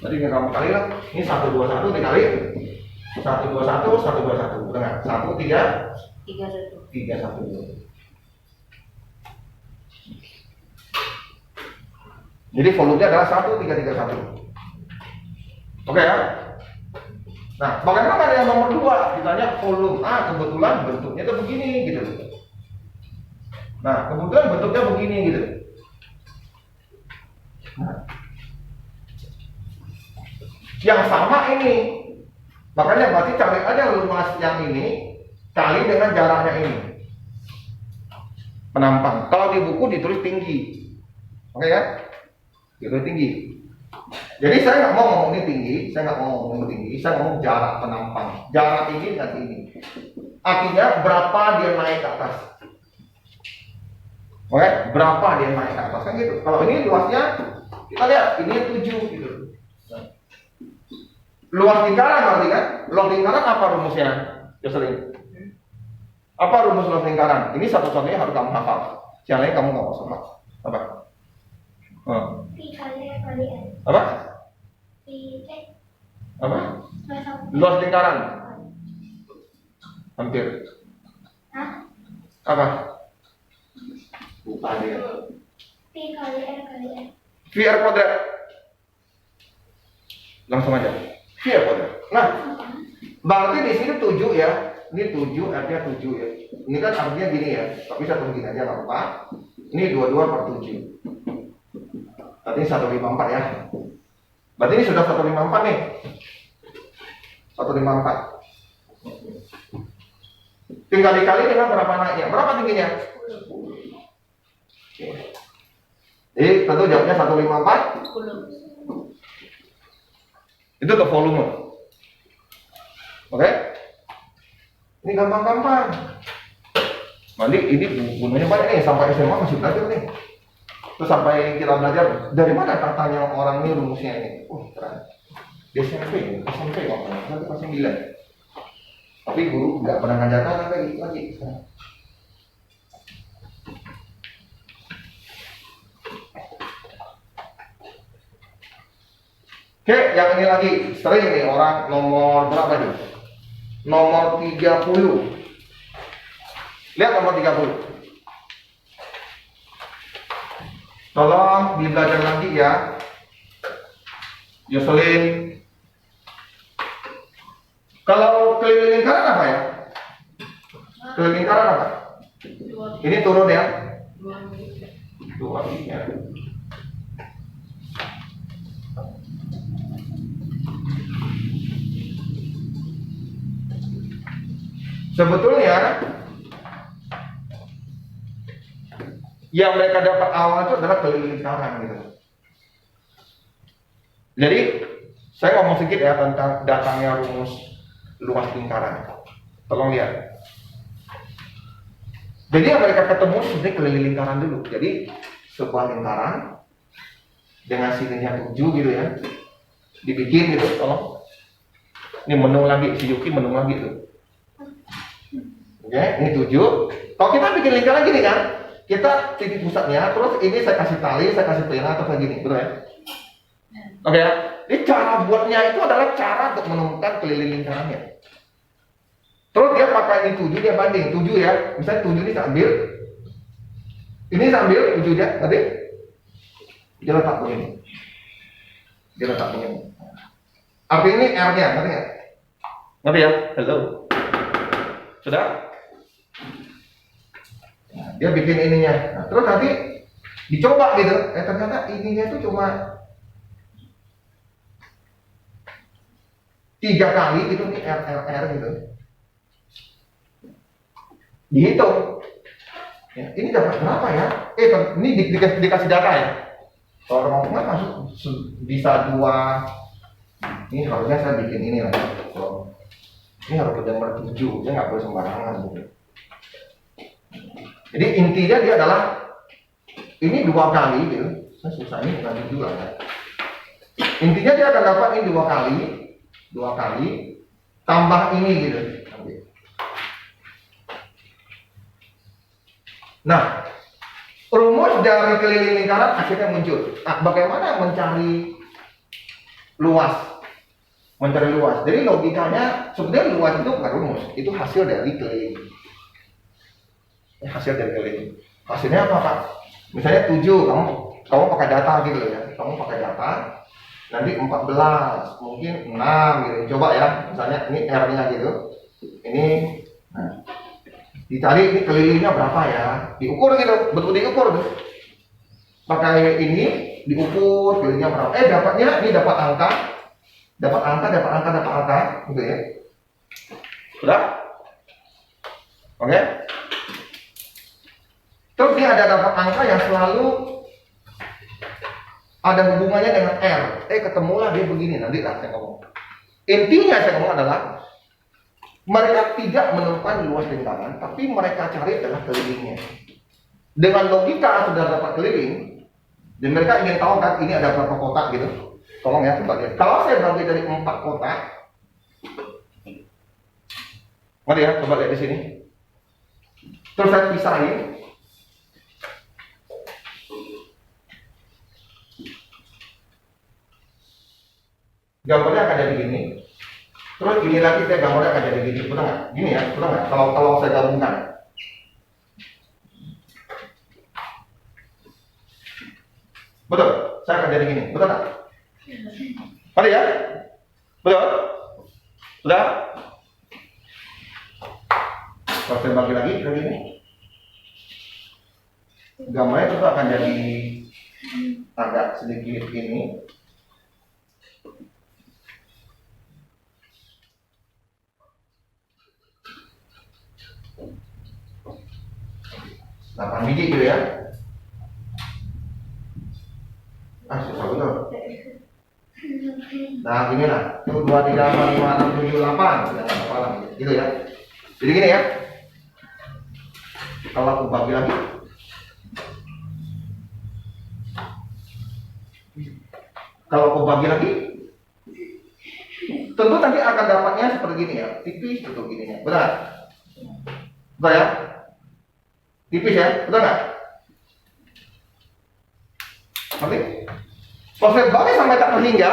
tadi kamu kali lah, ini 121 dikali 121, 121, betul nggak? 1, 3, 3, 1, 2. Jadi volumenya adalah 1, 3, 3, 1. Oke ya? Nah, bagaimana yang nomor 2? Ditanya volume A, kebetulan bentuknya itu begini gitu. Nah, kebetulan bentuknya begini gitu. Nah, yang sama ini, makanya berarti cari aja luas yang ini kali dengan jaraknya ini. Penampang. Kalau di buku ditulis tinggi, oke ya? Ditulis tinggi. Jadi saya nggak mau ngomong ini tinggi, saya nggak mau ngomong tinggi, saya ngomong jarak penampang. Jarak ini dan ini. Artinya berapa dia naik ke atas. Oke, berapa dia naik ke atas kan gitu. Kalau ini luasnya, kita lihat ini 7 gitu. Luas lingkaran berarti kan? Luas lingkaran apa rumusnya? Jocelyn? Apa rumus luas lingkaran? Ini satu-satunya harus kamu hafal. Yang lain kamu nggak usah hafal. Apa? Pi kali R kali N. Apa? Pi Apa? Masa Luas lingkaran. Hampir. Hah? Apa? Lupa dia. Pi kali R kali N. VR kuadrat. Langsung aja. VR kuadrat. Nah, berarti di sini 7 ya. Ini 7, artinya 7 ya. Ini kan artinya gini ya. Tapi saya tulisin aja nggak apa-apa. Ini 22/7. Berarti 154 ya. Berarti ini sudah 154 nih. 154. Tinggal dikali dengan berapa naiknya? Berapa tingginya? Oke. Jadi tentu jawabnya 154. Itu ke volume. Oke? Ini gampang-gampang. Nanti ini gunanya banyak nih, sampai SMA masih belajar nih. Terus sampai kita belajar dari mana katanya orang ini rumusnya ini. Keren. Di SMP waktu itu kelas 9. Tapi guru nggak pernah ngajarkan lagi. Oke, yang ini lagi sering nih orang nomor berapa nih? Nomor 30. Lihat nomor 30. Tolong dibelajar lagi ya. Jocelyn. Kalau keliling lingkaran apa ya? Keliling lingkaran apa? Ini turun ya. 2 ya. Sebetulnya yang mereka dapat awal itu adalah keliling lingkaran gitu. Jadi saya ngomong sedikit ya tentang datangnya rumus luas lingkaran. Tolong lihat. Jadi yang mereka ketemu sebenarnya keliling lingkaran dulu. Jadi sebuah lingkaran dengan sininya 7 gitu ya. Dibikin gitu, tolong. Ini menung lagi, si Yuki menung lagi tuh. Oke, ini 7. Kalau kita bikin lingkaran gini kan, kita titik pusatnya, terus ini saya kasih tali, saya kasih pena atau kayak gini, betul ya? Oke ya. Ini cara buatnya itu adalah cara untuk menemukan keliling lingkarannya. Terus dia pakai ini 7, dia banding 7 ya. Misalnya 7 ini saya ambil. Ini saya ambil 7 dia, nanti dia letak begini. Dia letak begini. Artinya ini R-nya, ngerti ya? Ngerti ya? Hello. Sudah? Nah, dia bikin ininya. Nah, terus nanti dicoba gitu. Ternyata ininya itu cuma 3 kali gitu nih R gitu. Dihitung. Ya, ini dapat berapa ya? Ini dikasih data ya. Kalau ngomongnya masuk bisa 2. Ini harusnya saya bikin ini lah. Ini harus nomor 7. Dia nggak boleh sembarangan gitu. Jadi intinya dia adalah ini 2 kali gitu. Saya susah ini bukan 7 lah ya. Intinya dia akan dapat ini 2 kali tambah ini gitu. Nah, rumus dari keliling lingkaran akhirnya muncul. Nah, bagaimana mencari luas? Mencari luas. Jadi logikanya sebenarnya luas itu bukan rumus, itu hasil dari keliling. Hasil dari keliling. Hasilnya apa Pak? Misalnya 7, kamu pakai data gitu ya. Kamu pakai data. Nanti 14, mungkin 6 gitu. Coba ya, misalnya ini R-nya gitu. Ini nah, dicari ini kelilingnya berapa ya? Diukur gitu, betul diukur tuh. Pakai ini diukur kelilingnya berapa. Dapatnya ini dapat angka gitu ya. Sudah? Oke? Terus dia ada dapat angka yang selalu ada hubungannya dengan R. Ketemulah dia begini, nanti lah saya ngomong. Intinya saya ngomong adalah mereka tidak menemukan luas lingkaran, tapi mereka cari adalah kelilingnya. Dengan logika sudah dapat keliling, dan mereka ingin tahu kan ini ada berapa kotak gitu. Tolong ya coba lihat. Kalau saya bagi dari 4 kotak, mari ya coba lihat di sini. Terus saya pisahin. Gambarnya akan jadi gini. Terus ini lagi saya gambarnya akan jadi gini. Betul nggak? Gini ya, betul nggak? Kalau saya gabungkan. Betul, saya akan jadi gini. Betul nggak? Ada ya? Betul? Sudah? Kalau saya bagi lagi kayak gini, gambarnya itu akan jadi agak sedikit ini. Nah, 8 biji gitu ya. Susah betul. Nah, gini lah. 1, 2, 3, 4, 5, 6, 7, 8. Jangan kepala gitu ya. Jadi gini ya. Kalau aku bagi lagi. Kalau aku bagi lagi, tentu nanti akan dapatnya seperti gini ya. Tipis betul gini ya. Benar? Betul ya? Tipis ya, betul nggak? Nanti kalau saya bagi sampai tak terhingga,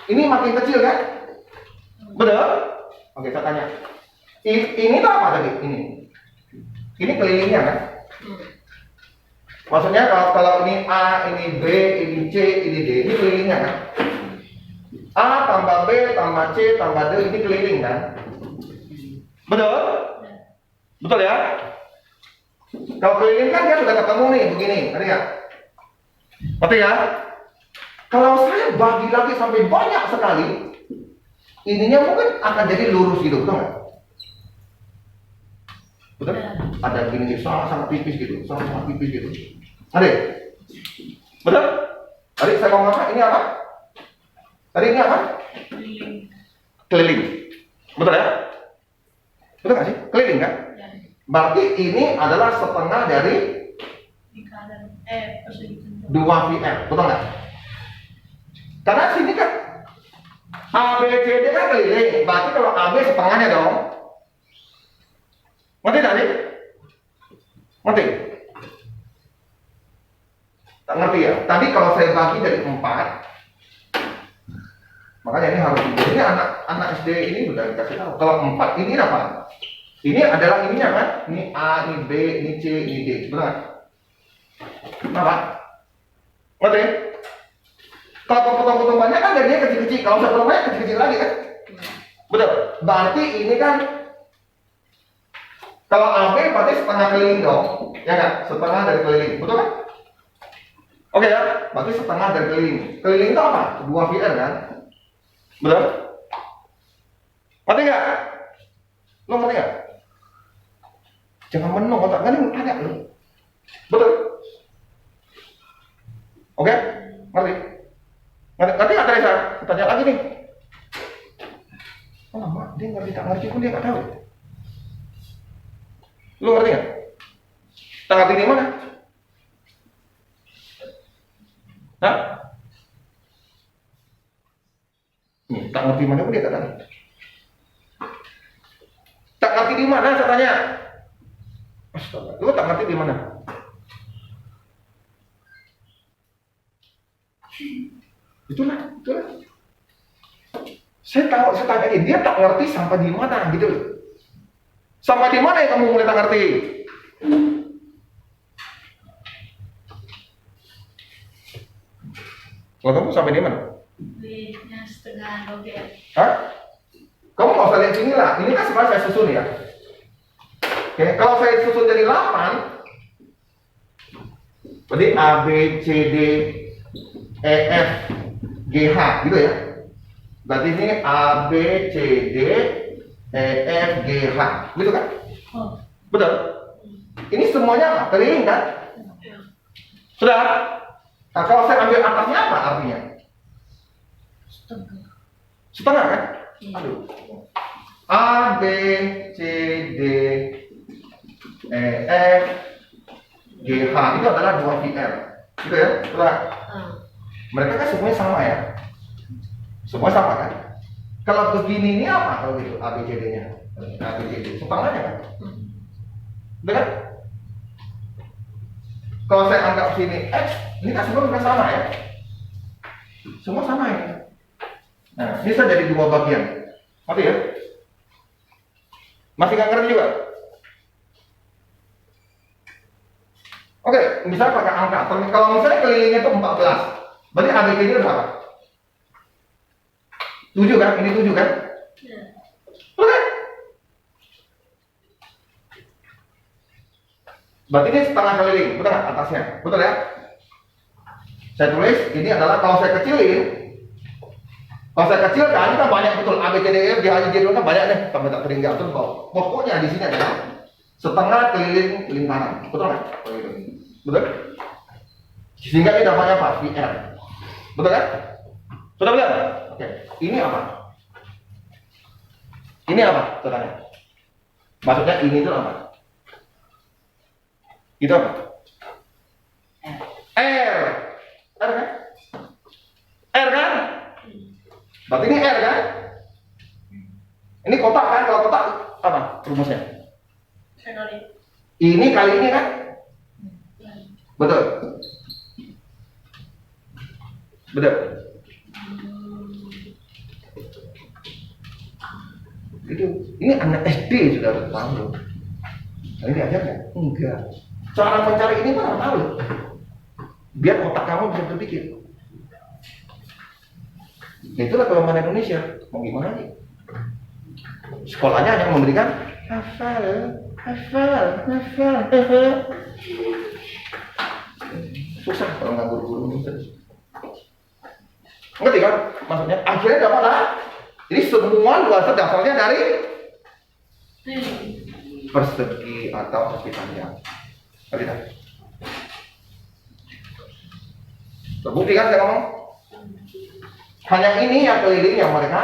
ini makin kecil kan? Betul? Oke, saya tanya. Ini tuh apa tadi? Ini kelilingnya kan? Maksudnya kalau ini A, ini B, ini C, ini D, ini kelilingnya kan? A tambah B tambah C tambah D, ini keliling kan? Betul? Betul ya? Kalau keliling kan dia sudah ketemu nih begini, ngerti ya? Ngerti ya? Kalau saya bagi lagi sampai banyak sekali, ininya mungkin akan jadi lurus gitu, betul nggak? Betul? Ada gini sangat tipis gitu, sangat tipis gitu. Adik, betul? Adik saya ngomong apa? Ini apa? Tadi ini apa? Keliling. Betul ya? Betul nggak sih? Keliling kan? Berarti ini adalah setengah dari 2 VR, betul nggak? Karena sini kan A, B, C, D kan keliling, berarti kalau AB setengahnya dong. Ngerti tadi? Ngerti? Tak ngerti ya? Tadi kalau saya bagi dari 4, makanya ini harus dibeli. Ini anak SD ini sudah dikasih tahu. Kalau 4 ini apa? Ini adalah ininya kan? Ini A, ini B, ini C, ini D. Benar? Kenapa? Ngerti? Kalau potong-potong banyak kan jadinya kecil-kecil. Kalau saya potong banyak kecil-kecil lagi kan? Betul. Berarti ini kan kalau AB berarti setengah keliling dong. Ya kan? Setengah dari keliling. Betul kan? Oke ya? Berarti setengah dari keliling. Keliling itu apa? 2 VR kan? Betul? Ngerti nggak? Lo ngerti nggak? Jangan menung otak ini ada lo. Betul? Oke? Ngerti? Ngerti nggak Teresa? Tanya lagi nih. Oh lama, dia ngerti tak ngerti pun dia nggak tahu. Lu ngerti nggak? Tak ngerti di mana? Hah? Tak ngerti mana pun dia nggak tahu. Tak ngerti di mana? Saya tanya. Astaga, lu tak ngerti di mana? Itulah. Saya tanya dia tak ngerti sampai di mana gitu loh. Sampai di mana yang kamu mulai tak ngerti? Kalau kamu sampai di mana? Yang setengah dobel. Hah? Kamu nggak usah lihat sini lah. Ini kan sebenarnya saya susun ya. Oke, kalau saya susun jadi 8, berarti A, B, C, D, E, F, G, H gitu ya. Berarti ini A, B, C, D, E, F, G, H gitu kan? Oh. Betul? Ini semuanya apa? Keliling kan? Sudah? Nah, kalau saya ambil atasnya apa artinya? Setengah. Setengah kan? Iya. Aduh. A, B, C, D, E, F, G, H itu adalah 2 VR. Gitu ya? Setelah mereka kan semuanya sama ya? Semua sama kan? Kalau begini ini apa kalau gitu? A, B, C, D-nya? A, B, C, D. Setengahnya kan? Betul kan? Kalau saya anggap sini X, ini kan semua sudah sama ya? Semua sama ya? Nah, ini bisa jadi 2 bagian. Ngerti ya? Masih nggak ngerti juga? Oke, misalnya pakai angka. Kalau misalnya kelilingnya itu 14, berarti ABG ini berapa? 7 kan? Ini 7 kan? Iya. Oke. Berarti ini setengah keliling, betul nggak atasnya? Betul ya? Saya tulis, ini adalah kalau saya kecilin. Kalau saya kecilkan, ini kan banyak betul. A, B, C, D, E, F, G, H, I, J, K kan banyak nih. Sampai tak terhingga. Terus pokoknya di sini adalah setengah keliling lingkaran. Betul nggak? Betul? Sehingga ini namanya apa? VR. Betul kan? Sudah benar? Oke. Ini apa? Ini apa? Tanya. Maksudnya ini itu apa? Itu apa? R. R kan? R kan? Berarti ini R kan? Ini kotak kan? Kalau kotak apa rumusnya? Ini kali ini kan? Betul. Betul. Itu ini anak SD sudah harus tahu. Nah, ini aja nggak? Enggak. Cara mencari ini mana tahu? Biar otak kamu bisa berpikir. Nah, itulah kelemahan Indonesia. Mau gimana lagi? Sekolahnya hanya memberikan hafal. Susah kalau nggak guru-guru terus. Ngerti kan? Maksudnya akhirnya dapat lah. Jadi semua luas dasarnya dari persegi atau persegi panjang. Ngerti kan? Terbukti kan saya ngomong? Hanya ini yang keliling yang mereka.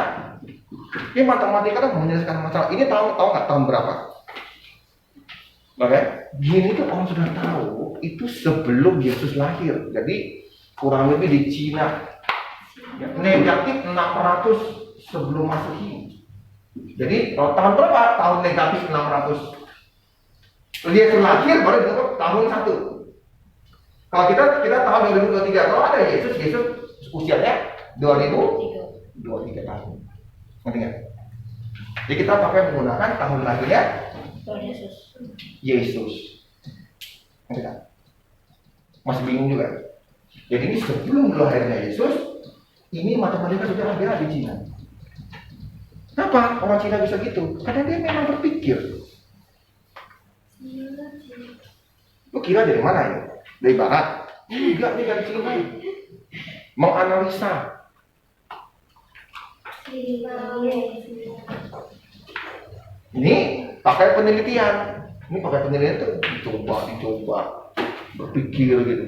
Ini matematika kan menyelesaikan masalah. Ini tahu nggak tahun berapa? Oke, gini tuh orang sudah tahu itu sebelum Yesus lahir. Jadi kurang lebih di Cina negatif 600 sebelum Masehi. Jadi tahun berapa? Tahun negatif 600. Yesus lahir baru dianggap tahun 1. Kalau kita tahun 2023, kalau ada Yesus usianya 2023 tahun. Ngerti nggak? Jadi kita pakai menggunakan tahun lahirnya Yesus. Ngerti nggak? Masih bingung juga. Jadi ini sebelum lahirnya Yesus, ini matematika sudah ada di Cina. Kenapa orang Cina bisa gitu? Karena dia memang berpikir. Lu kira dari mana ya? Dari barat? Enggak, ini dari Cina. Menganalisa. Ini pakai penelitian. Ini pakai penelitian tuh dicoba, berpikir gitu.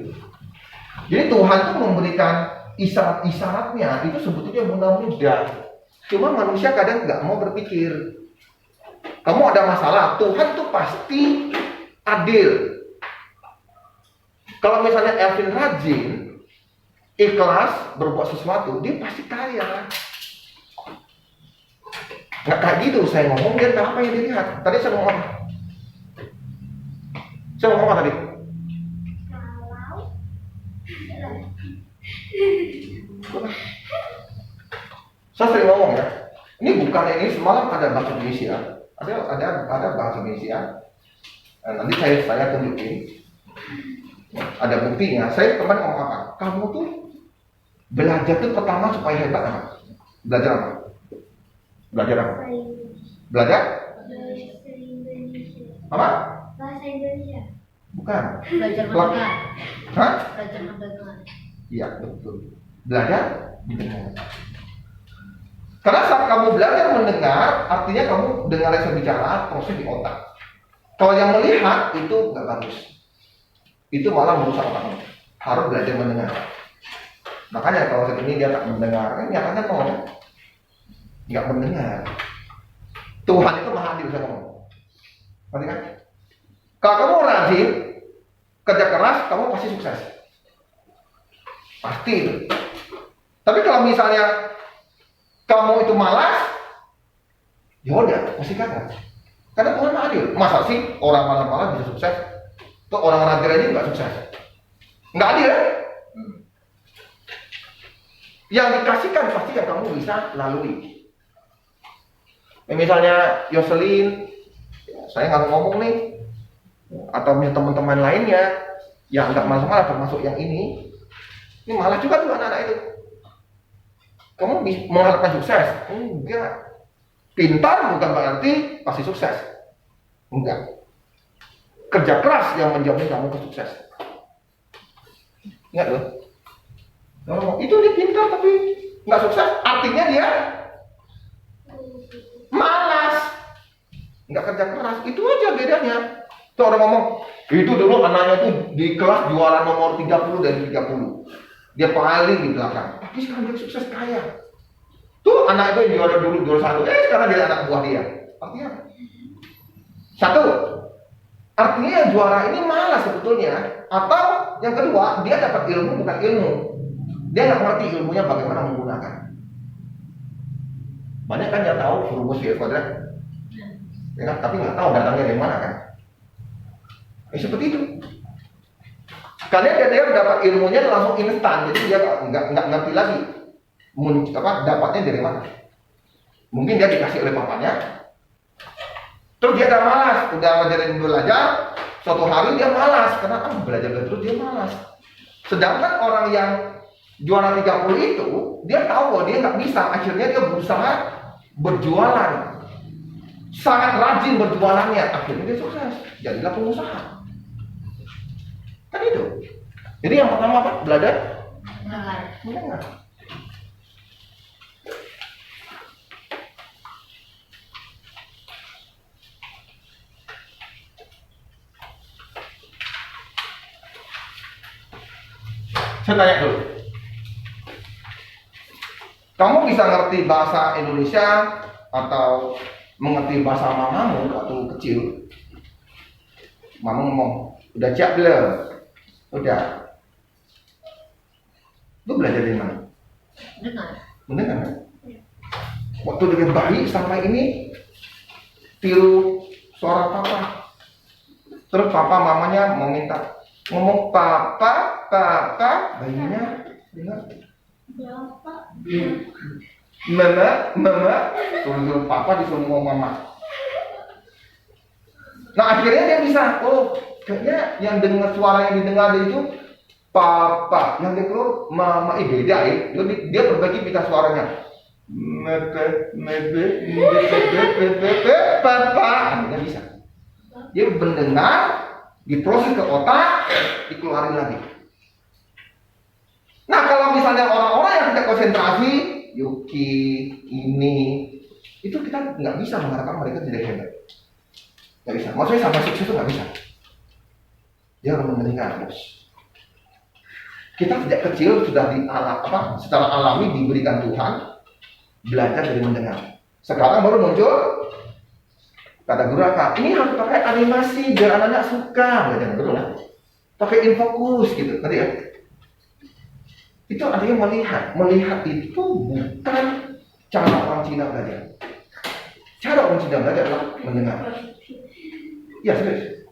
Jadi Tuhan tuh memberikan isyarat-isyaratnya itu sebetulnya mudah-mudah. Cuma manusia kadang nggak mau berpikir. Kamu ada masalah, Tuhan tuh pasti adil. Kalau misalnya Elvin rajin, ikhlas berbuat sesuatu, dia pasti kaya. Nggak kayak gitu, saya ngomong dia tahu apa yang dilihat. Tadi saya ngomong apa? Saya ngomong apa tadi? Saya sering ngomong ya. Ini bukan ini semalam ada bahasa Indonesia, ada bahasa Indonesia. Nanti saya tunjukin. Ada buktinya. Saya teman ngomong apa? Kamu tuh belajar tuh pertama supaya hebat apa? Belajar apa? Belajar apa? Belajar? Apa? Bahasa Indonesia. Bukan. Belajar mendengar. Hah? Belajar mendengar. Iya, betul. Belajar mendengar. Karena saat kamu belajar mendengar, artinya kamu dengar saya bicara, proses di otak. Kalau yang melihat itu nggak bagus. Itu malah merusak otakmu. harus belajar mendengar. Makanya kalau saat ini dia tak mendengar, kan nyatanya nggak mendengar. Tuhan itu maha adil, saya ngomong. Ngerti kan? Kalau kamu rajin, kerja keras, kamu pasti sukses. Pasti. Tapi kalau misalnya kamu itu malas, ya udah, pasti gagal. Karena Tuhan maha adil. Masa sih orang malas-malas bisa sukses? Tuh orang rajin aja nggak sukses. Nggak adil ya? Yang dikasihkan pasti yang kamu bisa lalui. Misalnya Yoselin, saya nggak ngomong nih, atau teman-teman lainnya yang nggak malas-malas, termasuk yang ini malas juga tuh anak-anak itu. Kamu mengharapkan sukses? Enggak. Pintar bukan berarti pasti sukses. Enggak. Kerja keras yang menjamin kamu ke sukses. Ingat loh. Oh, itu dia pintar tapi nggak sukses, artinya dia malas, nggak kerja keras. Itu aja bedanya. Tuh orang ngomong, itu dulu anaknya tuh di kelas juara nomor 30 dari 30. Dia paling di belakang. Tapi sekarang dia sukses kaya. Tuh anak itu yang juara dulu juara 1, sekarang dia anak buah dia. Artinya satu, artinya yang juara ini malas sebetulnya. Atau yang kedua, dia dapat ilmu bukan ilmu. Dia nggak ngerti ilmunya bagaimana menggunakan. Banyak kan yang tahu rumus V kuadrat, ya kan? Tapi nggak tahu datangnya dari mana kan? Seperti itu. Karena dia dapat ilmunya langsung instan, jadi dia nggak ngerti lagi dapatnya dari mana. Mungkin dia dikasih oleh papanya, terus dia udah malas, udah ngajarin belajar, suatu hari dia malas karena belajar terus dia malas. Sedangkan orang yang juara 30 itu, dia tahu bahwa dia nggak bisa, akhirnya dia berusaha berjualan, sangat rajin berjualannya, akhirnya dia sukses, jadilah pengusaha. Kan itu. Jadi yang pertama apa? Belajar mendengar. Saya tanya dulu, kamu bisa ngerti bahasa Indonesia atau mengerti bahasa mamamu waktu kecil? Mama ngomong, udah siap belum? Udah. Lu belajar dari mana? Mendengar kan? Waktu dari bayi sampai ini tiru suara papa. Terus papa mamanya mau minta ngomong papa, bayinya dengar. Mama, suruh papa disuruh ngomong mama. Nah akhirnya dia bisa, kayaknya yang dengar suara yang didengar itu papa, yang dia keluar mama, beda ya. Dia berbagi pita suaranya. Papa, dia bisa. Dia mendengar, diproses ke otak, dikeluarin lagi. Nah kalau misalnya orang-orang yang tidak konsentrasi, Yuki, ini, itu kita nggak bisa mengharapkan mereka tidak hebat. Nggak bisa. Maksudnya sampai sukses itu nggak bisa. Dia harus mendengar, bos. Kita sejak kecil sudah secara alami diberikan Tuhan belajar dari mendengar. Sekarang baru muncul kata guru apa? Ini harus pakai animasi biar anak-anak suka, belajar betul lah. Pakai infokus gitu, tadi ya. Itu artinya melihat itu bukan cara orang Cina belajar. Cara orang Cina belajar adalah mendengar. Ya serius.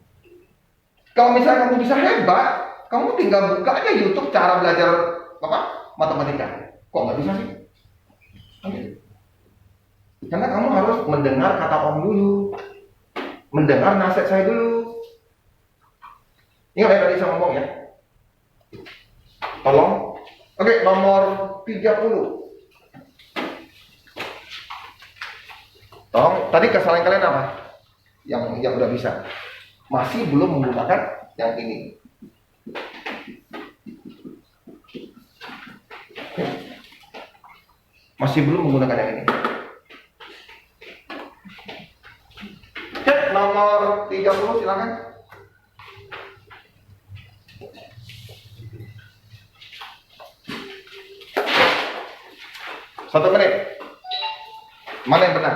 Kalau misalnya kamu bisa hebat, kamu tinggal buka aja YouTube cara belajar matematika. Kok nggak bisa sih? Karena kamu harus mendengar kata om dulu, mendengar nasihat saya dulu. Ingat ya tadi saya ngomong ya. Tolong. Oke, nomor 30. Tolong, tadi kesalahan kalian apa? Yang udah bisa. Masih belum menggunakan yang ini. Masih belum menggunakan yang ini. Cek nomor 30 silakan. 1 menit. Mana yang benar?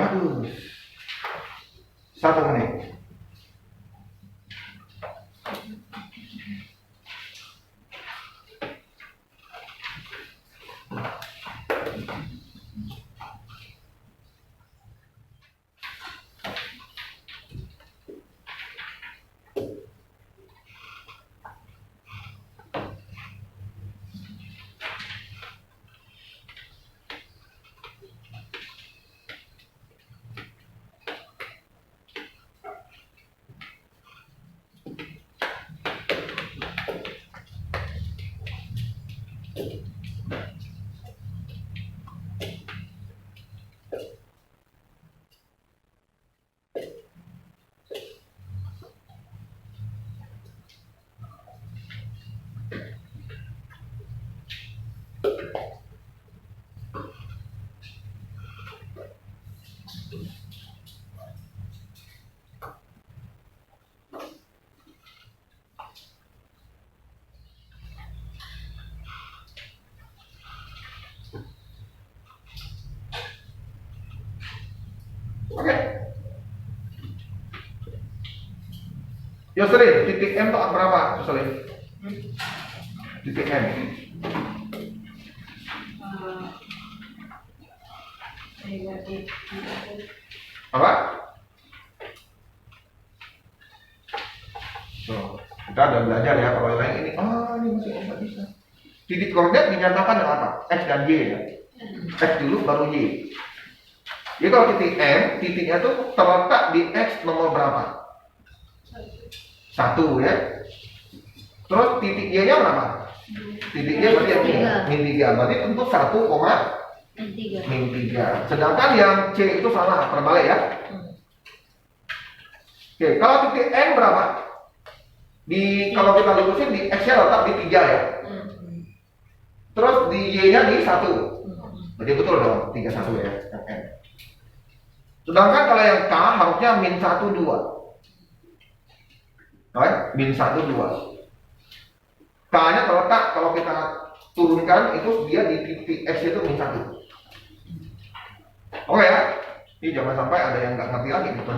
Aduh. 1 menit. Oke. Yosri, titik M itu berapa? Yosri? Titik M. Apa? Tuh, kita udah belajar ya kalau yang ini. Ini masih nggak bisa. Titik koordinat dinyatakan dengan apa? X dan Y ya. X dulu baru Y. Jadi kalau titik M, titiknya tuh terletak di X nomor berapa? 1 ya. Terus titik Y-nya berapa? Titik Y berarti yang min 3. Berarti untuk 1, min 3. Sedangkan yang C itu salah, terbalik ya. Oke, kalau titik M berapa? Kalau kita lurusin di X-nya letak di 3 ya. Terus di Y-nya di 1. Berarti betul dong, 31 ya, yang M. Sedangkan kalau yang K harusnya min 1, 2. Right? Min 1, 2. K-nya terletak kalau kita turunkan itu dia di titik X itu min 1. Oke ya? Ini jangan sampai ada yang nggak ngerti lagi gitu.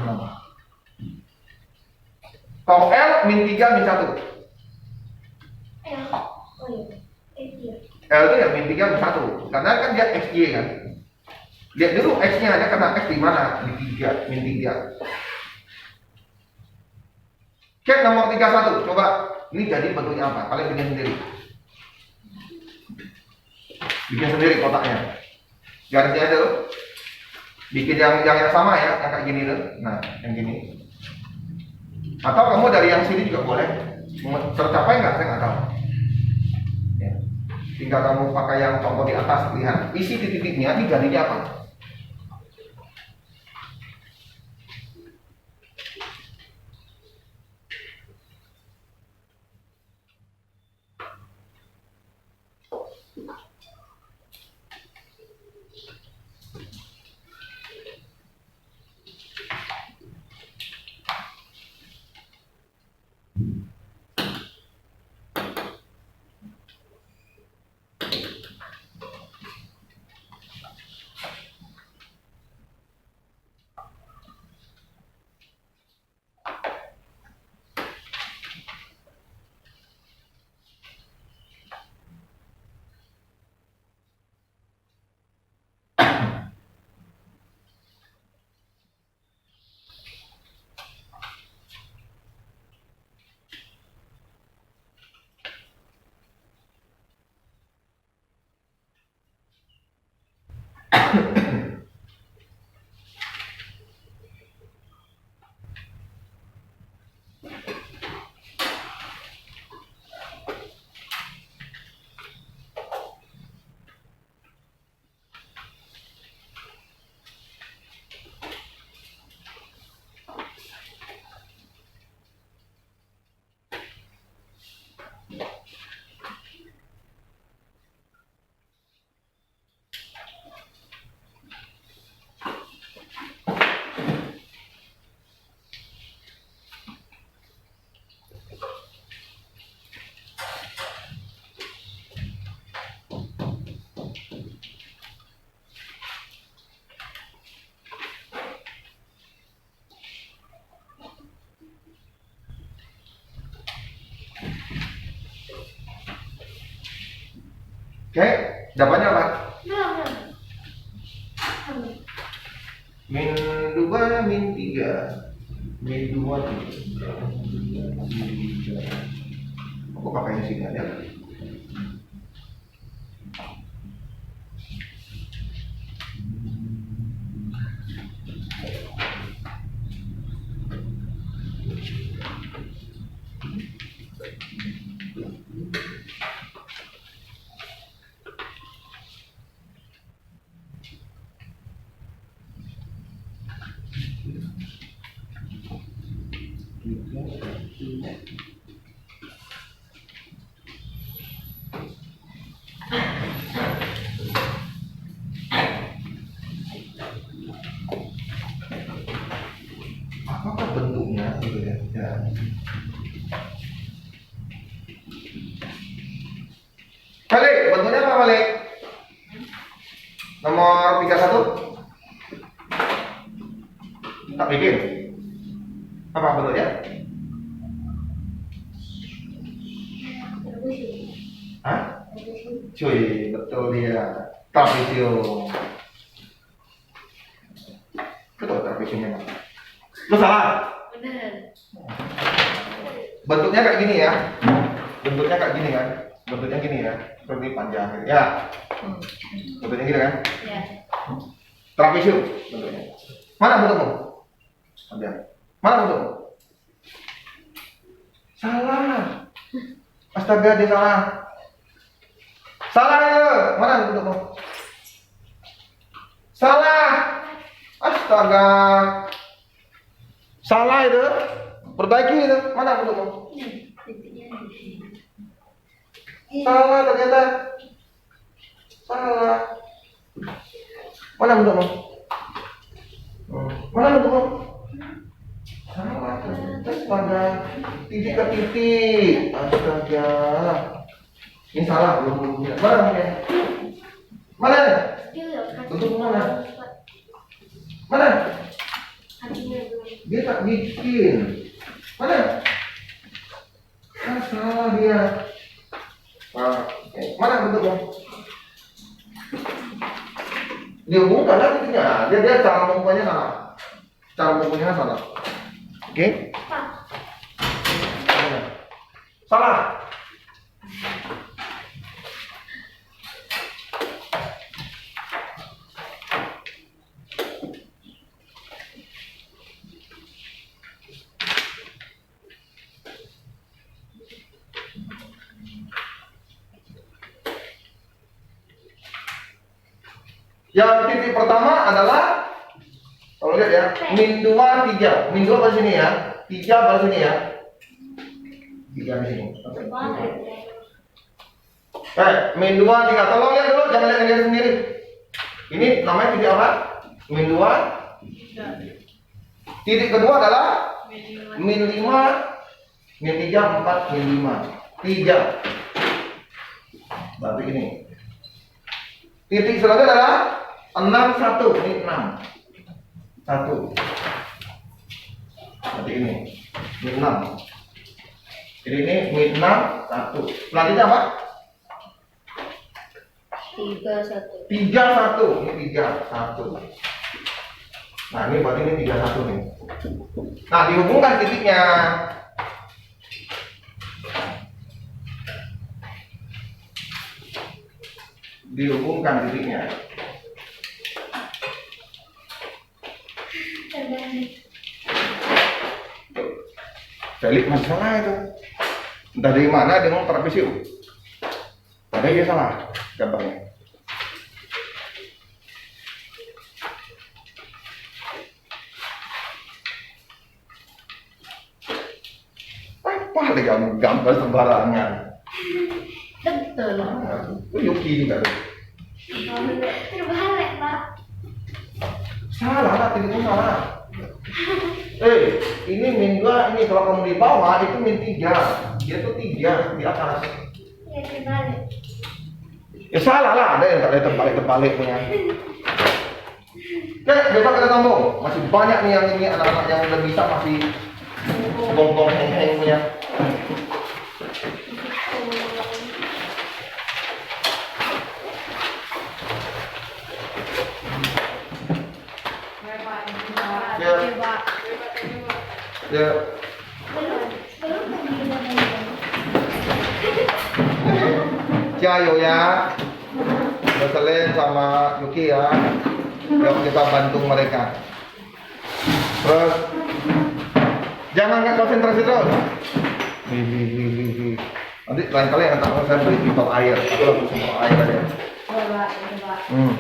Kalau L min 3, min 1. L itu ya min 3, min 1. Karena kan dia XY kan. Lihat dulu X-nya ada kena X di mana? Di 3, min 3. Cek nomor 31, coba ini jadi bentuknya apa? Kalian bikin sendiri. Bikin sendiri kotaknya. Garisnya itu bikin yang sama ya, yang kayak gini tuh. Nah, yang gini. Atau kamu dari yang sini juga boleh. Tercapai nggak? Saya nggak tahu. Ya. Tinggal kamu pakai yang contoh di atas, lihat isi titik-titiknya, ini garisnya apa? Oke, jawabannya apa? Belum. Min 2, min 3. Min 2, 3. Aku pakai sini aja. Apakah bentuknya gitu ya? Ya. Balik, bentuknya apa balik? Nomor 31. Tak bikin. Apa bentuknya? Hah? Cuy, betul dia. Trapesium. Betul trapesium memang. Lu salah. Bener. Bentuknya kayak gini ya. Bentuknya kayak gini kan. Bentuknya gini ya. Seperti panjang. Ya. Bentuknya gini kan. Ya. Trapesium bentuknya. Mana bentukmu? Panjang. Mana bentukmu? Salah. Astaga, dia salah. Salah ya. Mana bentukmu? Salah. Astaga. Salah itu. Perbaiki itu. Mana bentukmu? Salah ternyata. Salah. Mana bentukmu? Mana bentukmu? Salah ternyata. Astaga. Titik ke titik. Astaga. Ini salah belum. Mana bentuknya? Mana? Bentuk mana? Mana? Dia tak bikin. Mana? Ah, salah dia. Mana bentuknya? Dia bukan lah titiknya. Dia cara mengumpulnya salah. Cara mengumpulnya salah. Oke? Salah. Yang titik pertama adalah, kalau lihat ya, min 2, 3. Min 2 pada sini ya, 3 pada sini ya. 3 di sini. Min 2, 3. Tolong lihat dulu, jangan lihat diri sendiri. Ini namanya titik apa? Min 2. Titik kedua adalah min 5, min 3, 4, min 5. 3. Berarti ini. Titik selanjutnya adalah 6, 1, ini 6. 1. Berarti ini. Ini 6. Jadi ini min 6, 1. Selanjutnya apa? 3, 1. 3, 1. Ini 3, 1. Nah ini berarti ini 3, 1 nih. Nah dihubungkan titiknya. Dihubungkan titiknya. Balik masalah itu. Entah dari mana dia ngomong trapesium. Padahal dia salah gambarnya. Apa lagi gambar sembarangan? Betul. Itu Yuki juga tuh. Terbalik, Pak. Salah lah, titikmu salah. Ini min 2, ini kalau kamu di bawah itu min 3. Dia tuh 3 di atas. Ya, terbalik. Ya salah lah, ada yang tak ada terbalik punya. Oke, besok kita sambung. Masih banyak nih yang ini anak-anak yang udah bisa masih bonggong heng-heng punya. Ya. Belum pergi dengan Ciao ya. Roselyn sama Yuki ya. Yuk kita bantu mereka. Terus jangan nggak konsentrasi terus. Hi. Nanti lain kali yang antar saya beli pipa air. Aku langsung semua air aja. Coba, coba. Hmm.